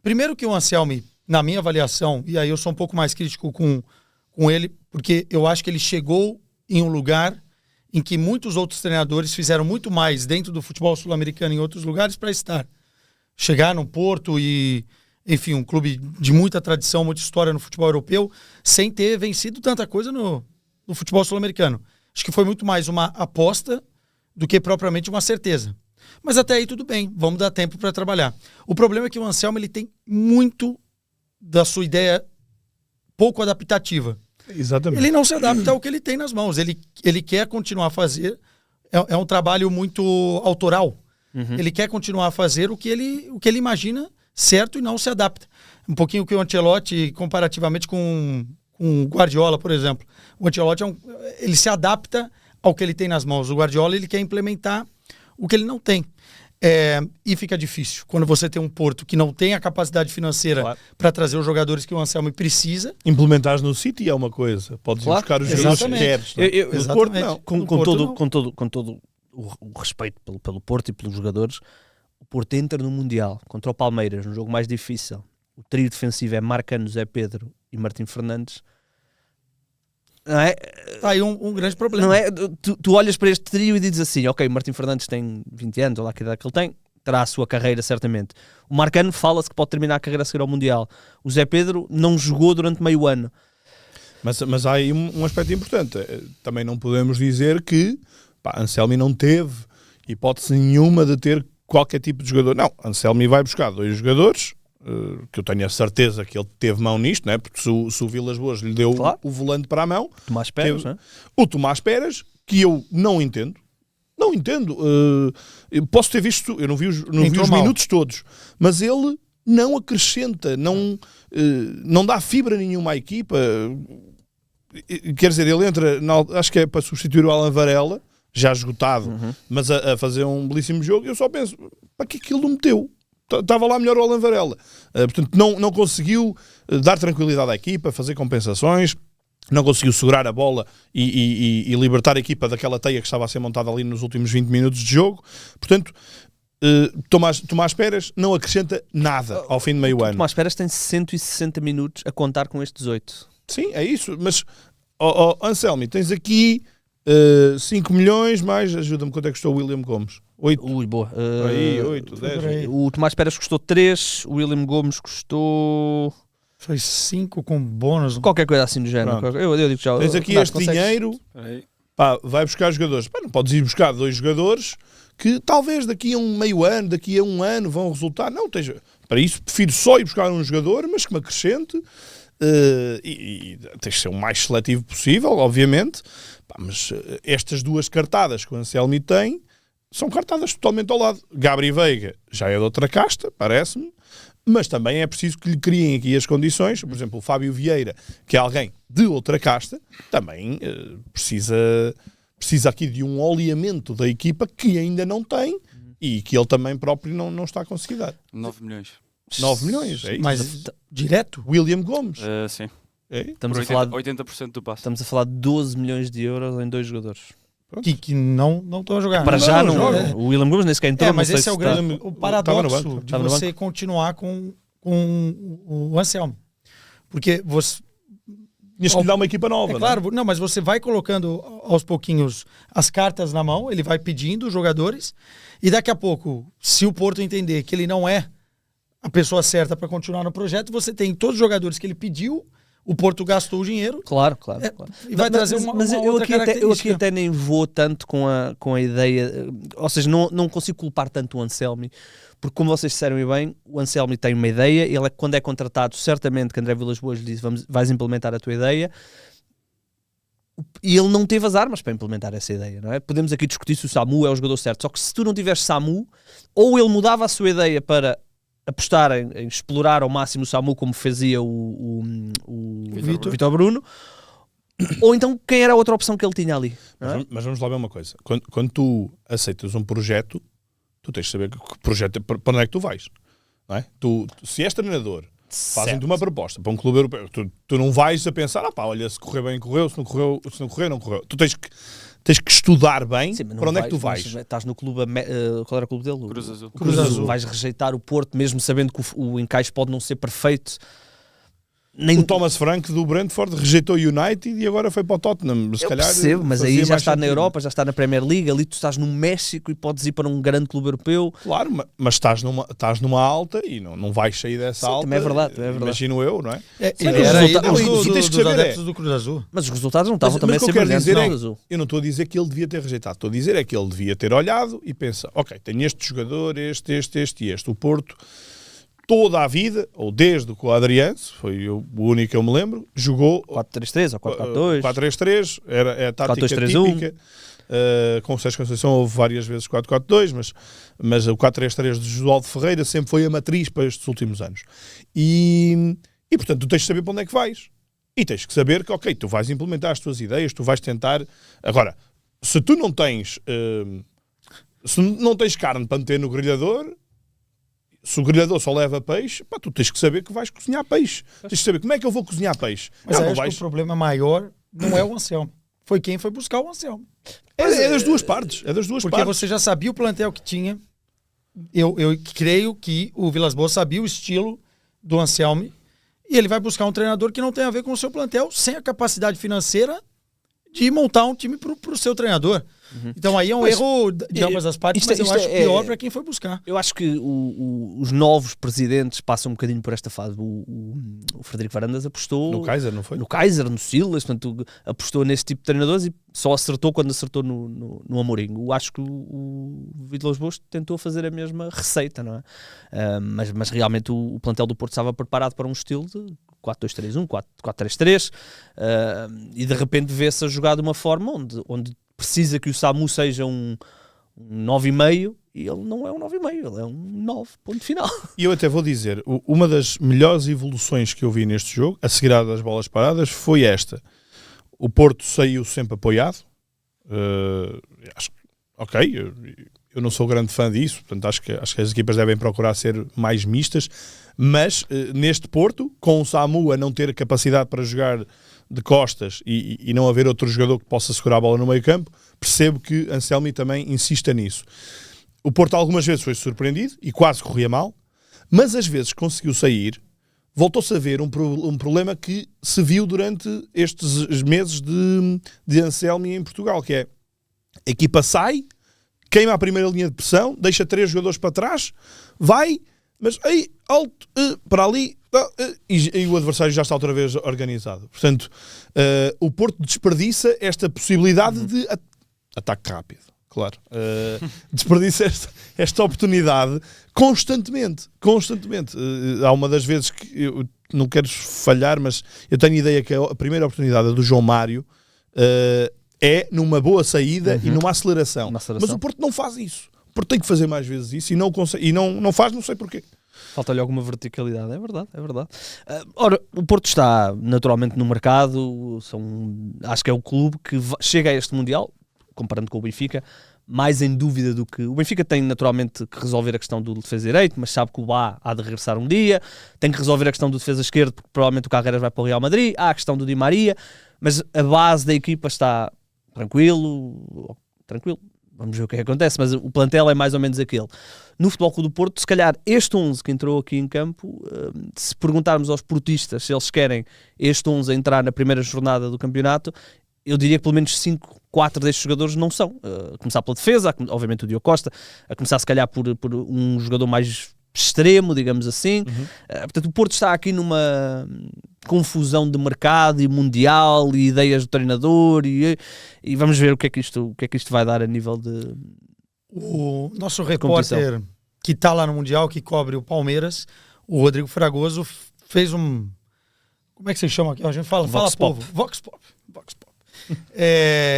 Primeiro que o Anselmi, na minha avaliação, e aí eu sou um pouco mais crítico com ele, porque eu acho que ele chegou em um lugar em que muitos outros treinadores fizeram muito mais dentro do futebol sul-americano em outros lugares para estar. Chegar no Porto e... Enfim, um clube de muita tradição, muita história no futebol europeu, sem ter vencido tanta coisa no futebol sul-americano. Acho que foi muito mais uma aposta do que propriamente uma certeza. Mas até aí tudo bem, vamos dar tempo para trabalhar. O problema é que o Anselmo ele tem muito da sua ideia pouco adaptativa. Exatamente. Ele não se adapta ao que ele tem nas mãos. Ele quer continuar a fazer. É um trabalho muito autoral. Ele quer continuar a fazer o que ele imagina certo e não se adapta. Um pouquinho que o Ancelotti, comparativamente com o Guardiola, por exemplo. O Ancelotti ele se adapta ao que ele tem nas mãos. O Guardiola ele quer implementar o que ele não tem. E fica difícil. Quando você tem um Porto que não tem a capacidade financeira para trazer os jogadores que o Anselmi precisa. Implementares no City é uma coisa. Podes ir buscar os jogadores que queres. No Porto não. Com todo o respeito pelo Porto e pelos jogadores, o Porto entra no Mundial contra o Palmeiras, no jogo mais difícil. O trio defensivo é Marcano, Zé Pedro e Martim Fernandes. Não é? Está aí um grande problema. Não é? Tu olhas para este trio e dizes assim, ok, Martim Fernandes tem 20 anos, ou lá que idade que ele tem, terá a sua carreira certamente. O Marcano fala-se que pode terminar a carreira a seguir ao Mundial. O Zé Pedro não jogou durante meio ano. Mas há aí um aspecto importante. Também não podemos dizer que Anselmi não teve hipótese nenhuma de ter qualquer tipo de jogador. Não, Anselmi vai buscar 2 jogadores, que eu tenho a certeza que ele teve mão nisto, não é? Porque se o Vilas Boas lhe deu o volante para a mão... Tomás Peras, não é? O Tomás Peras, que eu não entendo. Não entendo. Eu posso ter visto... Eu não vi os minutos todos. Mas ele não acrescenta, não dá fibra nenhuma à equipa. Quer dizer, ele entra... acho que é para substituir o Alan Varela, já esgotado, mas a fazer um belíssimo jogo. Eu só penso, para que aquilo não meteu? Estava lá melhor o Alan Varela. Portanto, não conseguiu dar tranquilidade à equipa, fazer compensações, não conseguiu segurar a bola e libertar a equipa daquela teia que estava a ser montada ali nos últimos 20 minutos de jogo. Portanto, Tomás Peras não acrescenta nada ao fim de meio ano. Tomás Peras tem 160 minutos a contar com estes 8. Sim, é isso. Mas, Anselmi, tens aqui 5 milhões mais, ajuda-me, quanto é que custou o William Gomes? 8. Ui, boa. Aí, 8, 10. O Tomás Peras custou 3, o William Gomes custou... Foi 5 com bónus. Qualquer coisa assim do género. Eu digo já. Tens aqui este dinheiro, vai buscar jogadores. Não podes ir buscar 2 jogadores que talvez daqui a um meio ano, daqui a um ano vão resultar. Não, para isso prefiro só ir buscar um jogador, mas que me acrescente. E tens de ser o mais seletivo possível, obviamente. Mas estas 2 cartadas que o Anselmi tem são cartadas totalmente ao lado. Gabriel Veiga já é de outra casta, parece-me, mas também é preciso que lhe criem aqui as condições. Por exemplo, o Fábio Vieira, que é alguém de outra casta, também precisa aqui de um oleamento da equipa que ainda não tem e que ele também próprio não está a conseguir dar. 9 milhões. 9 milhões, é isso? Mas direto? William Gomes. Sim. Estamos Por a falar 80% do passe. Estamos a falar de 12 milhões de euros em 2 jogadores. Que não estão a jogar. Para já não. jogam. O William Gomes nem sequer entrou. Mas não sei esse é se o está- grande o Estava no paradoxo banco. de Estava no você continuar com o Anselmo. Porque você... Tinhas que lhe dar uma equipa nova. É claro, não, mas você vai colocando aos pouquinhos as cartas na mão, ele vai pedindo os jogadores, e daqui a pouco, se o Porto entender que ele não é a pessoa certa para continuar no projeto, você tem todos os jogadores que ele pediu, o Porto gastou o dinheiro, Claro. e vai trazer uma eu outra aqui até, eu aqui característica. até nem vou tanto com a ideia, ou seja, não consigo culpar tanto o Anselmi, porque como vocês disseram e bem, o Anselmi tem uma ideia, ele quando é contratado, certamente que André Vilas-Boas lhe diz, vais implementar a tua ideia, e ele não teve as armas para implementar essa ideia, não é? Podemos aqui discutir se o Samu é o jogador certo, só que se tu não tiveres Samu, ou ele mudava a sua ideia para apostar em explorar ao máximo o Samu, como fazia o Vítor Bruno, ou então quem era a outra opção que ele tinha ali, não é? Mas vamos lá ver uma coisa. Quando tu aceitas um projeto, tu tens de saber que projeto, para onde é que tu vais. Não é? Se és treinador, fazem-te uma proposta para um clube europeu, tu não vais a pensar, olha, se correr bem, correu, se não correr, não correu. Tu tens que estudar bem. Sim, mas não para onde é que tu vais. mas estás no clube, qual era o clube dele? Cruz Azul. Cruz Azul. Vais rejeitar o Porto, mesmo sabendo que o encaixe pode não ser perfeito. O Thomas Frank do Brentford rejeitou o United e agora foi para o Tottenham. Se Eu calhar, percebo, mas aí fazia já mais está na sentido. Europa, já está na Premier League, ali tu estás no México e podes ir para um grande clube europeu. Claro, mas estás numa alta e não vais sair dessa Sim, alta. também é verdade, Imagino eu, não é? Ele Mas era os ídolo resultados- e tens que dos saber adeptos do Cruz Azul. Mas os resultados não estavam Mas também a o que ser eu quero brilhantes dizer no é, Cruz Azul. eu não estou a dizer que ele devia ter rejeitado, estou a dizer é que ele devia ter olhado e pensar, ok, tenho este jogador, este e este. O Porto, toda a vida, ou desde que o Adriano, foi o único que eu me lembro, jogou 4-3-3 ou 4-4-2. 4-3-3, é a tática 4-2-3-1. típica. Com o Sérgio Conceição houve várias vezes 4-4-2, mas o 4-3-3 de Josualdo Ferreira sempre foi a matriz para estes últimos anos. E portanto, tu tens de saber para onde é que vais. E tens que saber que, ok, tu vais implementar as tuas ideias, tu vais tentar... Agora, se tu não tens... se não tens carne para meter no grelhador, se o grelhador só leva peixe, tu tens que saber que vais cozinhar peixe. Tens que saber como é que eu vou cozinhar peixe. Mas não eu acho vais... que o problema maior não é o Anselmo. Foi quem foi buscar o Anselmo. É das duas partes. É das duas Porque partes. você já sabia o plantel que tinha. Eu creio que o Vilas-Boas sabia o estilo do Anselmo e ele vai buscar um treinador que não tem a ver com o seu plantel, sem a capacidade financeira de montar um time para o seu treinador. Então aí é um erro de ambas as partes, mas eu acho pior para quem foi buscar. Eu acho que os novos presidentes passam um bocadinho por esta fase. O Frederico Varandas apostou No Kaiser, não foi? no Kaiser, no Silas, portanto, apostou nesse tipo de treinadores e só acertou quando acertou no Amorim. Eu acho que o Vilas-Boas tentou fazer a mesma receita, não é? Mas realmente o plantel do Porto estava preparado para um estilo de 4-2-3-1, 4-3-3 e de repente vê-se a jogar de uma forma onde precisa que o Samu seja um 9,5 e ele não é um 9,5, ele é um 9, ponto final. E eu até vou dizer, uma das melhores evoluções que eu vi neste jogo, a seguir às bolas paradas, foi esta. O Porto saiu sempre apoiado. Acho que, ok, eu não sou grande fã disso, portanto acho que as equipas devem procurar ser mais mistas, mas neste Porto, com o Samu a não ter capacidade para jogar de costas e não haver outro jogador que possa segurar a bola no meio campo, percebo que Anselmi também insista nisso. O Porto algumas vezes foi surpreendido e quase corria mal, mas às vezes conseguiu sair, voltou-se a ver um problema que se viu durante estes meses de Anselmi em Portugal, que é a equipa sai, queima a primeira linha de pressão, deixa 3 jogadores para trás, vai, mas aí, alto, para ali, e o adversário já está outra vez organizado. Portanto, o Porto desperdiça esta possibilidade de ataque rápido, claro. Desperdiça esta oportunidade constantemente. Há uma das vezes que eu não quero falhar, mas eu tenho a ideia que a primeira oportunidade do João Mário é numa boa saída e numa aceleração. Mas o Porto não faz isso. O Porto tem que fazer mais vezes isso e não consegue, e não faz, não sei porquê. Falta-lhe alguma verticalidade, é verdade. Ora, o Porto está naturalmente no mercado, acho que é o clube que chega a este Mundial, comparando com o Benfica, mais em dúvida do que... O Benfica tem naturalmente que resolver a questão do defesa direito, mas sabe que o Bá há de regressar um dia, tem que resolver a questão do defesa esquerdo, porque provavelmente o Carreras vai para o Real Madrid, há a questão do Di Maria, mas a base da equipa está tranquilo, vamos ver o que é que acontece, mas o plantel é mais ou menos aquele. No Futebol Clube do Porto, se calhar este 11 que entrou aqui em campo, se perguntarmos aos portistas se eles querem este 11 a entrar na primeira jornada do campeonato, eu diria que pelo menos 4 destes jogadores não são. A começar pela defesa, obviamente o Diogo Costa, a começar se calhar por um jogador mais extremo, digamos assim. Portanto, o Porto está aqui numa confusão de mercado e mundial e ideias do treinador e vamos ver o que é que isto vai dar a nível de... O nosso repórter que está lá no Mundial, que cobre o Palmeiras, o Rodrigo Fragoso, fez um... Como é que você chama aqui? A gente fala Vox Pop. povo. Vox Pop.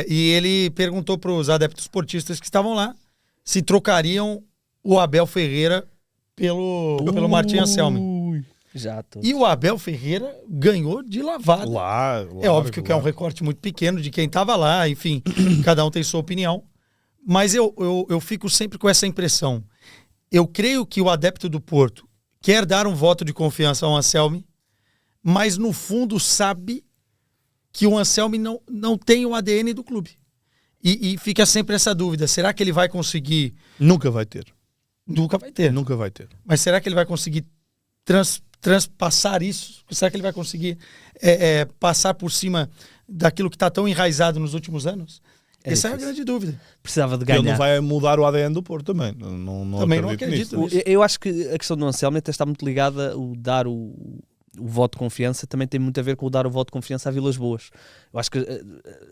E ele perguntou para os adeptos portistas que estavam lá se trocariam o Abel Ferreira pelo Martim Anselmi. Já tô. E o Abel Ferreira ganhou de lavada. É óbvio que é um recorte muito pequeno de quem estava lá, enfim, cada um tem sua opinião. Mas eu fico sempre com essa impressão. Eu creio que o adepto do Porto quer dar um voto de confiança ao Anselmi, mas no fundo sabe que o Anselmi não tem o ADN do clube. E fica sempre essa dúvida. Será que ele vai conseguir... Nunca vai ter. Nunca vai ter. Nunca vai ter. Mas será que ele vai conseguir transpassar isso? Será que ele vai conseguir passar por cima daquilo que está tão enraizado nos últimos anos? Essa é a grande dúvida. Precisava de ganhar. Ele não vai mudar o ADN do Porto também. Não Também não acredito acredito nisso. nisso. Eu acho que a questão do Anselmo até está muito ligada o dar o voto de confiança, também tem muito a ver com o dar o voto de confiança a Vilas Boas. Eu acho que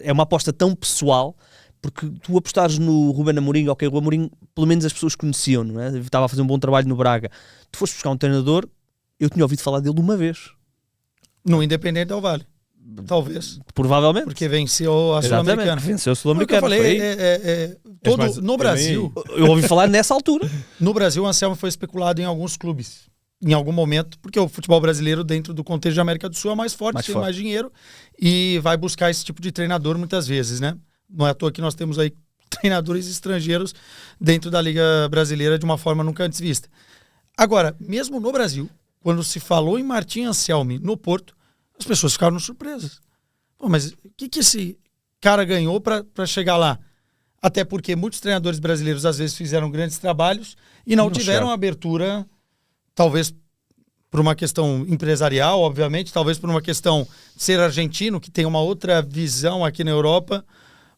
é uma aposta tão pessoal, porque tu apostares no Ruben Amorim, ok, o Amorim pelo menos as pessoas conheciam, não é? Estava a fazer um bom trabalho no Braga. Tu foste buscar um treinador, eu tinha ouvido falar dele uma vez. No Independente Del Valle. Talvez. Provavelmente. Porque venceu a Exatamente, Sul-Americana. venceu a Sul-Americana. Eu falei, no Brasil, Eu ouvi falar nessa altura. no Brasil, o Anselmo foi especulado em alguns clubes. Em algum momento, porque o futebol brasileiro, dentro do contexto da América do Sul, é mais forte, tem mais dinheiro e vai buscar esse tipo de treinador muitas vezes, né? Não é à toa que nós temos aí treinadores estrangeiros dentro da Liga Brasileira de uma forma nunca antes vista. Agora, mesmo no Brasil, quando se falou em Martim Anselmi no Porto, as pessoas ficaram surpresas. Pô, mas o que esse cara ganhou para chegar lá? Até porque muitos treinadores brasileiros às vezes fizeram grandes trabalhos e não tiveram abertura, talvez por uma questão empresarial, obviamente, talvez por uma questão de ser argentino, que tem uma outra visão aqui na Europa,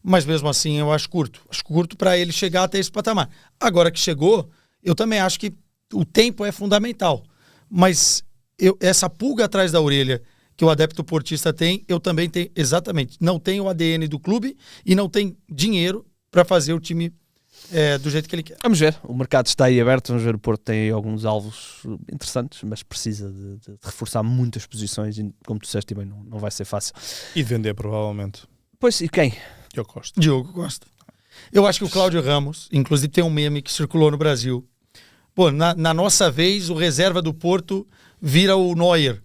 mas mesmo assim eu acho curto. Acho curto para ele chegar até esse patamar. Agora que chegou, eu também acho que o tempo é fundamental. Mas essa pulga atrás da orelha que o adepto portista tem, eu também tenho, exatamente. Não tem o ADN do clube e não tem dinheiro para fazer o time do jeito que ele quer. Vamos ver, o mercado está aí aberto, vamos ver, o Porto tem aí alguns alvos interessantes, mas precisa de reforçar muitas posições e, como tu disseste bem, não vai ser fácil. E vender, provavelmente. Pois, e quem? Diogo Costa. Diogo Costa. Eu acho que o Cláudio Ramos, inclusive tem um meme que circulou no Brasil. Pô, na nossa vez, o reserva do Porto vira o Neuer.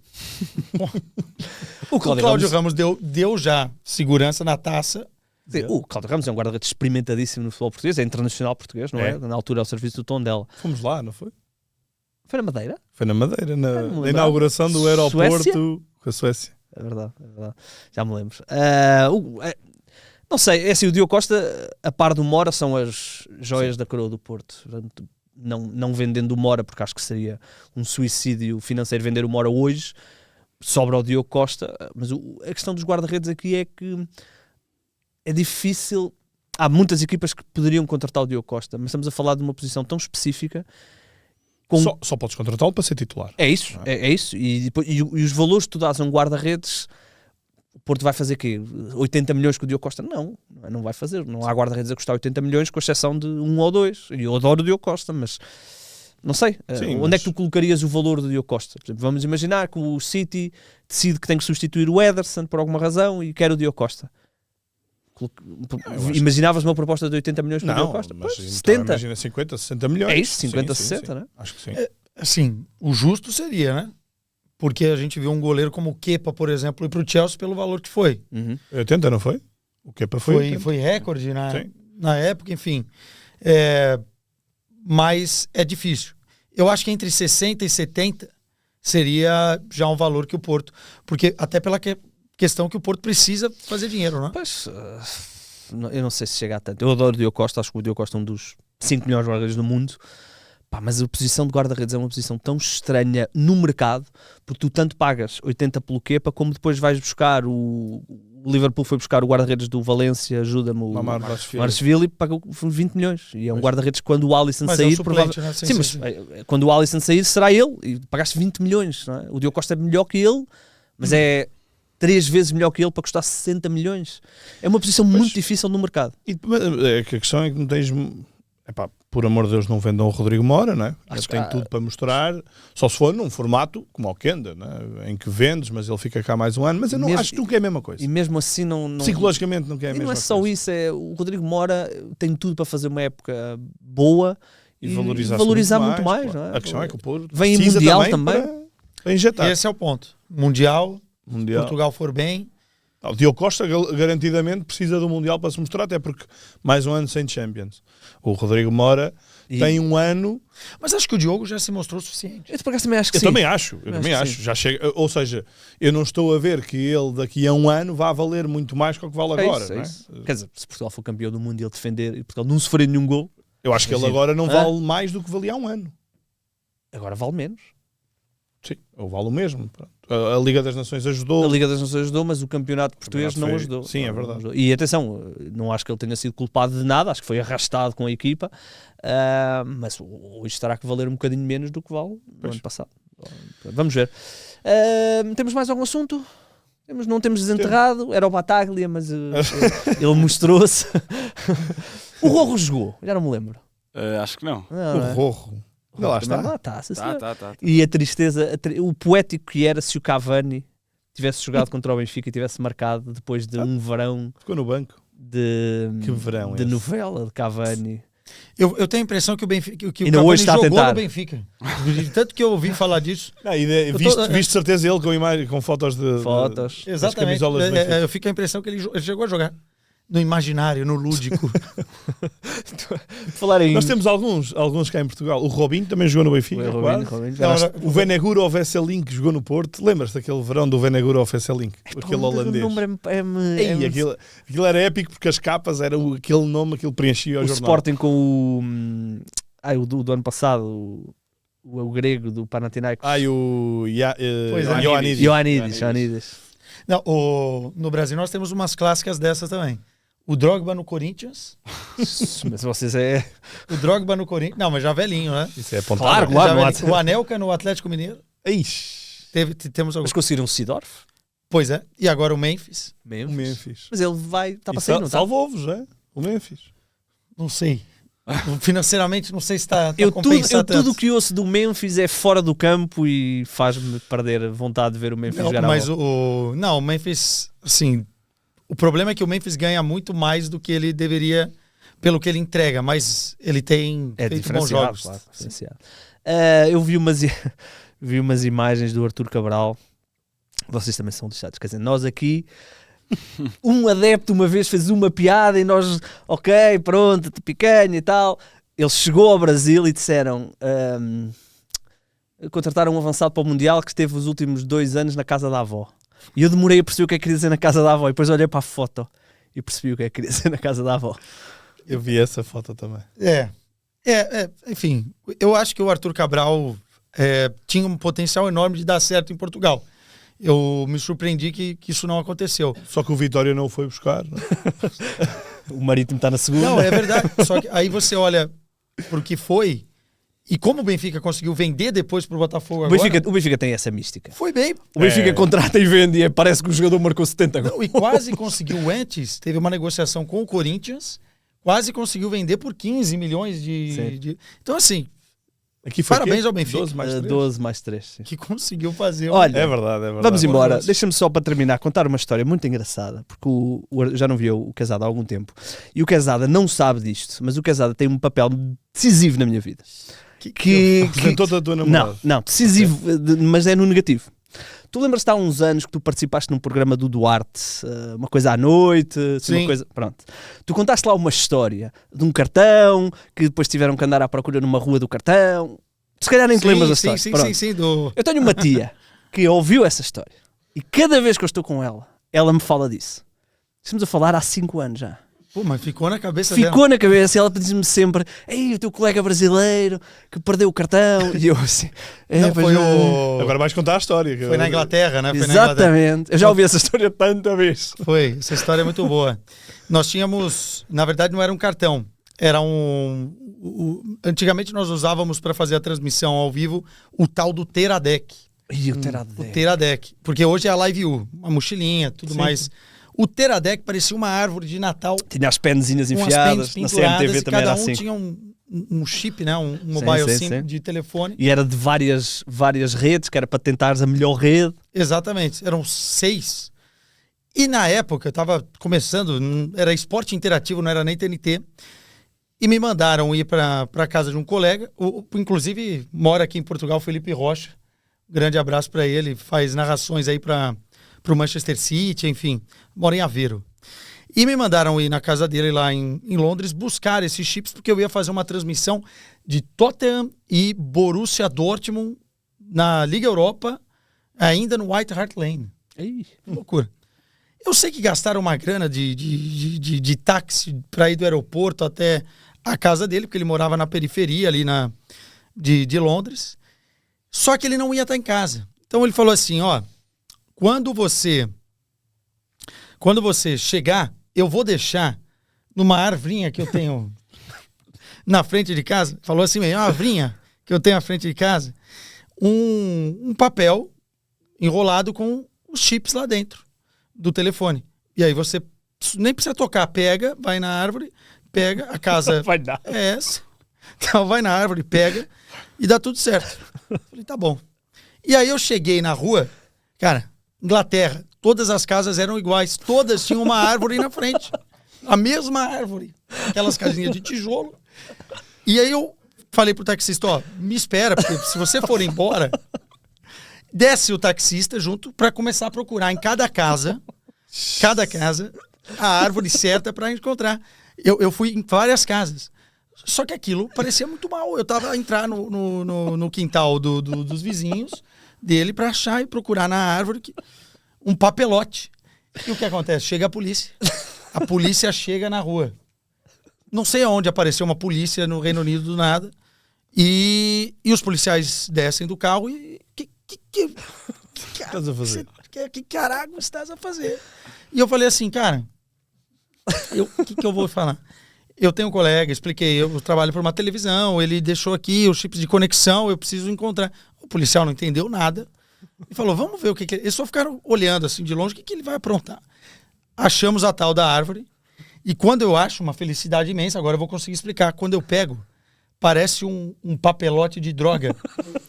O Cláudio Ramos deu já segurança na taça. O Cláudio Ramos é um guarda-redes experimentadíssimo no futebol português, é internacional português, não é? Na altura ao serviço do Tondela. Fomos lá, não foi? Foi na Madeira? Foi na Madeira, na inauguração do aeroporto Suécia? com a Suécia. É verdade. Já me lembro. Não sei, é assim, o Diogo Costa, a par do Mora, são as joias da coroa do Porto. Portanto, não vendendo o Mora, porque acho que seria um suicídio financeiro vender o Mora hoje, sobra o Diogo Costa. Mas a questão dos guarda-redes aqui é que é difícil. Há muitas equipas que poderiam contratar o Diogo Costa, mas estamos a falar de uma posição tão específica. Só podes contratá-lo para ser titular. É isso, é isso. E os valores que tu dás a um guarda-redes, o Porto vai fazer quê? 80 milhões com o Diogo Costa? Não vai fazer. Não há guarda-redes a custar 80 milhões, com exceção de 1 ou 2. E eu adoro o Diogo Costa, mas não sei. Onde é que tu colocarias o valor do Diogo Costa? Por exemplo, vamos imaginar que o City decide que tem que substituir o Ederson por alguma razão e quer o Diogo Costa. Imaginavas uma proposta de 80 milhões para o Diogo Costa? Mas 70? Imagina 50, 60 milhões. É isso, 50, sim, 60, sim. né? Acho que sim. Assim, o justo seria, né? Porque a gente viu um goleiro como o Kepa, por exemplo, ir para o Chelsea pelo valor que foi. 80, não foi? O Kepa foi 80. Foi recorde na época, enfim. Mas é difícil. Eu acho que entre 60 e 70 seria já um valor que o Porto... Porque até pela questão que o Porto precisa fazer dinheiro, né? Pois, eu não sei se chega a tanto. Eu adoro o Diogo Costa, acho que o Diogo Costa é um dos 5 melhores guarda-redes do mundo. Pá, mas a posição de guarda-redes é uma posição tão estranha no mercado, porque tu tanto pagas 80 pelo Kepa, como depois vais buscar o Liverpool foi buscar o guarda-redes do Valência, ajuda-me, o Marcelo, pagou 20 milhões. E é um guarda-redes que quando o Alisson mas sair... é um suplente, né? Sim, mas quando o Alisson sair será ele, e pagaste 20 milhões. Não é? O Diogo Costa é melhor que ele, mas é 3 vezes melhor que ele para custar 60 milhões. É uma posição muito difícil no mercado. E a questão é que não tens... Epá, por amor de Deus, não vendam o Rodrigo Mora, né? Ele tem tudo para mostrar, só se for num formato como o Kenda, né? Em que vendes, mas ele fica cá mais um ano. Mas eu não acho que nunca é a mesma coisa. E mesmo assim, não psicologicamente, nunca é a mesma coisa. E não é só isso, o Rodrigo Mora tem tudo para fazer uma época boa e valorizar muito mais. Não é? A questão é que o Porto vem em Mundial também. Para injetar. Esse é o ponto. Mundial. Portugal for bem. O Diogo Costa garantidamente precisa do Mundial para se mostrar, até porque mais um ano sem Champions. O Rodrigo Mora tem um ano... Mas acho que o Diogo já se mostrou suficiente. Eu também acho que eu sim. Também acho. Já chega, ou seja, eu não estou a ver que ele daqui a um ano vá valer muito mais que o que vale agora. Isso, não é? Isso. Quer dizer, se Portugal for campeão do mundo e ele defender e Portugal não sofrer nenhum gol... Eu acho que ele agora não vale mais do que valia há um ano. Agora vale menos. Sim, ou vale o mesmo. A Liga das Nações ajudou. A Liga das Nações ajudou, mas o campeonato português não ajudou. Sim, é verdade. E atenção, não acho que ele tenha sido culpado de nada, acho que foi arrastado com a equipa, mas hoje terá que valer um bocadinho menos do que vale no ano passado. Vamos ver. Temos mais algum assunto? Não temos desenterrado, era o Bataglia, mas ele mostrou-se. O Rojo jogou, já não me lembro. Acho que não. O Rojo. Lá está. Tá. Tá. E a tristeza, o poético que era se o Cavani tivesse jogado contra o Benfica e tivesse marcado depois de um verão. Ficou no banco. Que verão de novela de Cavani. Eu tenho a impressão que o Benfica, que o Cavani hoje está jogou no Benfica. Tanto que eu ouvi falar disso. Viste certeza ele com imagem, com fotos de Exatamente. Eu fico a impressão que ele chegou a jogar. No imaginário, no lúdico. Nós temos alguns cá em Portugal. O Robinho também jogou no Benfica. O Veneguro ao Vesselink jogou no Porto. Lembras-te daquele verão do Veneguro ao Vesselink? Aquele holandês. Aquilo era épico porque as capas eram aquele nome, aquilo preenchia o jornal. Sporting com o do ano passado, o grego do Panathinaikos. O Ioannidis. Não, no Brasil nós temos umas clássicas dessas também. O Drogba no Corinthians. Mas vocês é... O Drogba no Corinthians. Não, mas já velhinho, né? Isso é apontado. Claro. O Anelka no Atlético Mineiro. Temos algum... Mas conseguiram o Seedorf? Pois é. E agora o Memphis. O Memphis. Mas ele está para sair, não está? Salvou-vos, é? O Memphis. Não sei. Financeiramente não sei se está compensado. Tudo o que ouço do Memphis é fora do campo e faz-me perder a vontade de ver o Memphis jogar. Mas o Memphis, assim, o problema é que o Memphis ganha muito mais do que ele deveria, pelo que ele entrega, mas ele tem feito bons jogos. Claro, eu vi umas imagens do Arthur Cabral. Vocês também são lixados, quer dizer, nós aqui um adepto uma vez fez uma piada e nós, ok, pronto, picanha e tal. Ele chegou ao Brasil e disseram contrataram um avançado para o Mundial que esteve os últimos 2 anos na casa da avó. E eu demorei a perceber o que é que queria dizer na casa da avó e depois olhei para a foto e percebi o que é que queria dizer na casa da avó. Eu vi essa foto também. Enfim, eu acho que o Arthur Cabral tinha um potencial enorme de dar certo em Portugal. Eu me surpreendi que isso não aconteceu. Só que o Vitória não o foi buscar. Não? O Marítimo está na segunda. Não, é verdade. Só que aí você olha pro que foi e como o Benfica conseguiu vender depois pro Botafogo agora. O Benfica tem essa mística. Foi bem. O Benfica contrata e vende e parece que o jogador marcou 70 gols. Não, e quase conseguiu antes. Teve uma negociação com o Corinthians. Quase conseguiu vender por 15 milhões de... Então, assim... Aqui foi parabéns ao Benfica. 12 mais 3. Que conseguiu fazer. Olha, é verdade. Vamos embora. Deixa-me só para terminar contar uma história muito engraçada, porque já não vi o Quezada há algum tempo. E o Quezada não sabe disto, mas o Quezada tem um papel decisivo na minha vida. que Apresentou-te a tua namorada. não, decisivo, mas é no negativo. Tu lembras-te há uns anos que tu participaste num programa do Duarte, uma coisa à noite, assim, uma Sim. coisa, pronto. Tu contaste lá uma história de um cartão, que depois tiveram que andar à procura numa rua do cartão. Se calhar nem te lembras da história. Sim, Pronto. sim, sim, do... Eu tenho uma tia que ouviu essa história e cada vez que eu estou com ela me fala disso. Estamos a falar há 5 anos já. Pô, mas ficou na cabeça dela. Ficou na cabeça e ela diz-me sempre: ei, o teu colega brasileiro que perdeu o cartão. E eu assim: Não, foi o... Agora vais contar a história. Foi na Inglaterra, né? Foi na Inglaterra. Exatamente. Eu já ouvi essa história tanta vez. Foi, essa história é muito boa. Nós tínhamos, na verdade não era um cartão, era antigamente nós usávamos para fazer a transmissão ao vivo o tal do Teradek. E o O Teradek. Teradek, porque hoje é a Live U, uma mochilinha, tudo mais. O Teradek parecia uma árvore de Natal, Tinha as penzinhas com as enfiadas. pens Na penduradas CMTV e também cada era um assim. tinha um chip, né? Um mobile sim, SIM sim. de telefone. E era de várias redes, que era para tentares a melhor rede. Exatamente, eram 6. E na época, eu tava começando, era esporte interativo, não era nem TNT. E me mandaram ir para casa de um colega, inclusive mora aqui em Portugal, Felipe Rocha. Grande abraço para ele, faz narrações aí para o Manchester City, enfim, mora em Aveiro. E me mandaram ir na casa dele lá em Londres buscar esses chips, porque eu ia fazer uma transmissão de Tottenham e Borussia Dortmund na Liga Europa, ainda no White Hart Lane. Ei. Que loucura. Eu sei que gastaram uma grana de táxi para ir do aeroporto até a casa dele, porque ele morava na periferia ali de Londres. Só que ele não ia estar em casa. Então ele falou assim, ó, quando você chegar, eu vou deixar numa arvrinha que eu tenho na frente de casa, falou assim, uma arvrinha que eu tenho na frente de casa, um papel enrolado com os chips lá dentro do telefone. E aí você nem precisa tocar, pega, vai na árvore, pega, a casa Vai dar. é essa. Então vai na árvore, pega e dá tudo certo. Falei, tá bom. E aí eu cheguei na rua, cara, Inglaterra, todas as casas eram iguais, todas tinham uma árvore na frente. A mesma árvore. Aquelas casinhas de tijolo. E aí eu falei pro taxista, ó, me espera, porque se você for embora, desce o taxista junto para começar a procurar em cada casa, a árvore certa para encontrar. Eu fui em várias casas. Só que aquilo parecia muito mal. Eu tava a entrar no quintal dos vizinhos dele para achar e procurar na árvore um papelote. E o que acontece? Chega a polícia. A polícia chega na rua. Não sei aonde apareceu uma polícia no Reino Unido do nada. E os policiais descem do carro e... que estás a fazer? Que caralho estás a fazer? E eu falei assim, cara, o que eu vou falar? Eu tenho um colega, expliquei, eu trabalho para uma televisão, ele deixou aqui os chips de conexão, eu preciso encontrar. O policial não entendeu nada e falou, vamos ver o que ele... Eles só ficaram olhando assim de longe, o que ele vai aprontar? Achamos a tal da árvore e quando eu acho, uma felicidade imensa, agora eu vou conseguir explicar, quando eu pego, parece um papelote de droga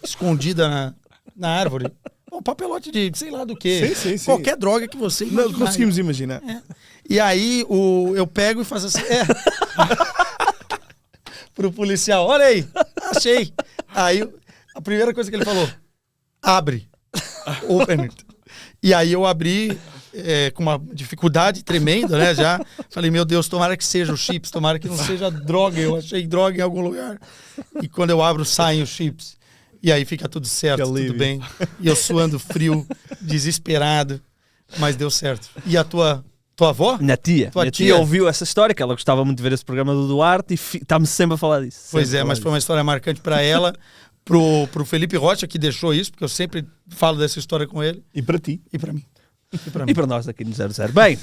escondida na árvore. Um papelote de sei lá do que. Sim. Qualquer droga que você Não imaginar. conseguimos imaginar. É. E aí eu pego e faço assim. Pro policial, olha aí, achei. Aí a primeira coisa que ele falou, abre. Open it. E aí eu abri com uma dificuldade tremenda, né? Já falei, meu Deus, tomara que seja os chips, tomara que não seja droga. Eu achei droga em algum lugar. E quando eu abro, saem os chips. E aí fica tudo certo, tudo bem. E eu suando frio, desesperado, mas deu certo. E a tua avó? Minha tia ouviu essa história, que ela gostava muito de ver esse programa do Duarte e está-me sempre a falar disso. Pois é, mas foi uma história marcante para ela, pro Felipe Rocha, que deixou isso, porque eu sempre falo dessa história com ele. E para ti. E para mim. E para nós aqui no 00. Bem,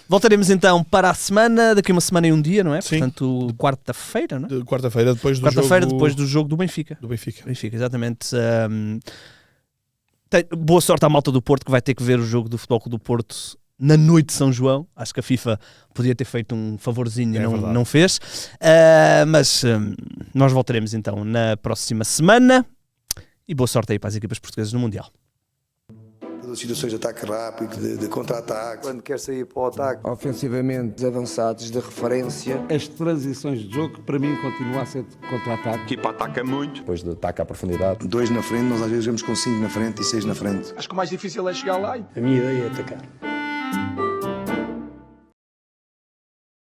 voltaremos então para a semana, daqui uma semana e um dia, não é? Sim. Portanto, quarta-feira, não é? De quarta-feira, depois do Quarta-feira, jogo... depois do jogo do Benfica. Do Benfica. Benfica, exatamente. Boa sorte à malta do Porto, que vai ter que ver o jogo do Futebol Clube do Porto na noite de São João. Acho que a FIFA podia ter feito um favorzinho e não fez. Mas nós voltaremos então na próxima semana. E boa sorte aí para as equipas portuguesas no Mundial. Todas as situações de ataque rápido, de contra-ataque. Quando quer sair para o ataque, ofensivamente avançados de referência. As transições de jogo, para mim, continua a ser de contra-ataque. A equipa ataca muito. Depois do ataque à profundidade. 2 na frente, nós às vezes jogamos com 5 na frente e 6 na frente. Acho que o mais difícil é chegar lá. A minha ideia é atacar.